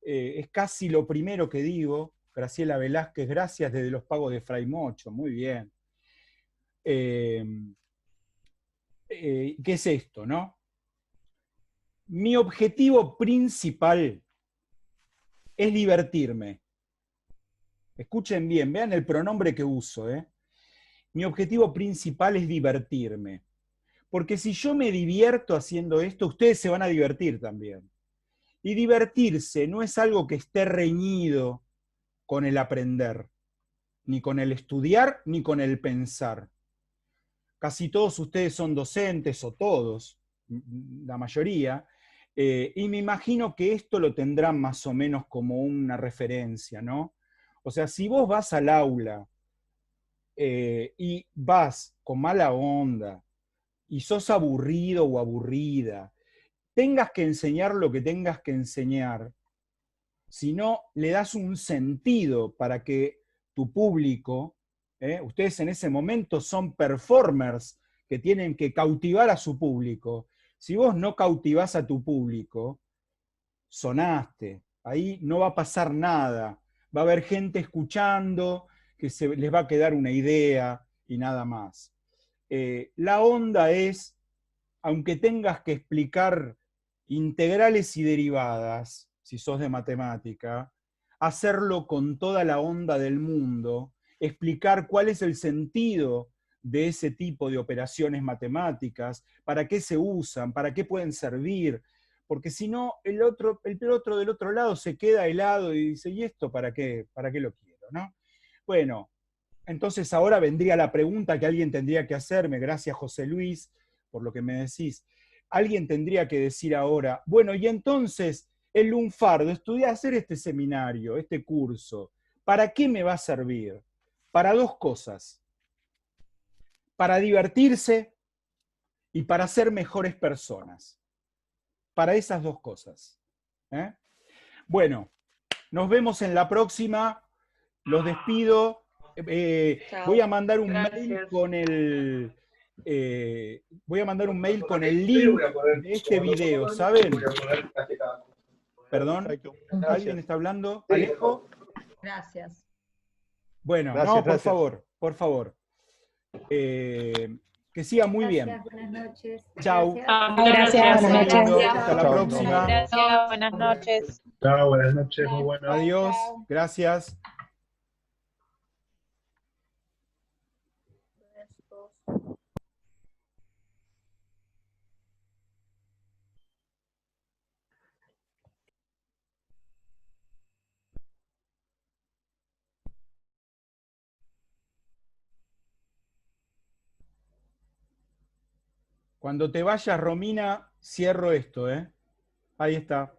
es casi lo primero que digo. Graciela Velázquez, gracias desde los pagos de Fray Mocho, muy bien. ¿Qué es esto, no? Mi objetivo principal es divertirme. Escuchen bien, vean el pronombre que uso, ¿eh? Mi objetivo principal es divertirme. Porque si yo me divierto haciendo esto, ustedes se van a divertir también. Y divertirse no es algo que esté reñido con el aprender, ni con el estudiar, ni con el pensar. Casi todos ustedes son docentes, o todos, la mayoría, y me imagino que esto lo tendrán más o menos como una referencia, ¿no? O sea, si vos vas al aula y vas con mala onda, y sos aburrido o aburrida, tengas que enseñar lo que tengas que enseñar, si no le das un sentido para que tu público, ustedes en ese momento son performers que tienen que cautivar a su público. Si vos no cautivás a tu público, sonaste. Ahí no va a pasar nada. Va a haber gente escuchando, que les va a quedar una idea y nada más. La onda es, aunque tengas que explicar integrales y derivadas, si sos de matemática, hacerlo con toda la onda del mundo, explicar cuál es el sentido de ese tipo de operaciones matemáticas, para qué se usan, para qué pueden servir, porque si no, el otro del otro lado se queda helado y dice, ¿y esto para qué lo quiero? ¿No? Bueno, entonces ahora vendría la pregunta que alguien tendría que hacerme, gracias José Luis, por lo que me decís. Alguien tendría que decir ahora, bueno, y entonces el lunfardo, estudiar, hacer este seminario, este curso, ¿para qué me va a servir? Para dos cosas. Para divertirse y para ser mejores personas. Para esas dos cosas. Bueno, nos vemos en la próxima. Los despido. Voy a mandar un mail con el... voy a mandar un mail con el link de este video, ¿saben? Perdón, ¿alguien está hablando? ¿Alejo? Gracias. Bueno, Gracias, no, por gracias. favor. Que siga muy bien. Buenas noches. Chau. Gracias. Buenas noches. Hasta la próxima. Gracias, buenas noches. Chao, buenas noches, muy bueno. Adiós. Gracias. Cuando te vayas, Romina, cierro esto, ¿eh? Ahí está.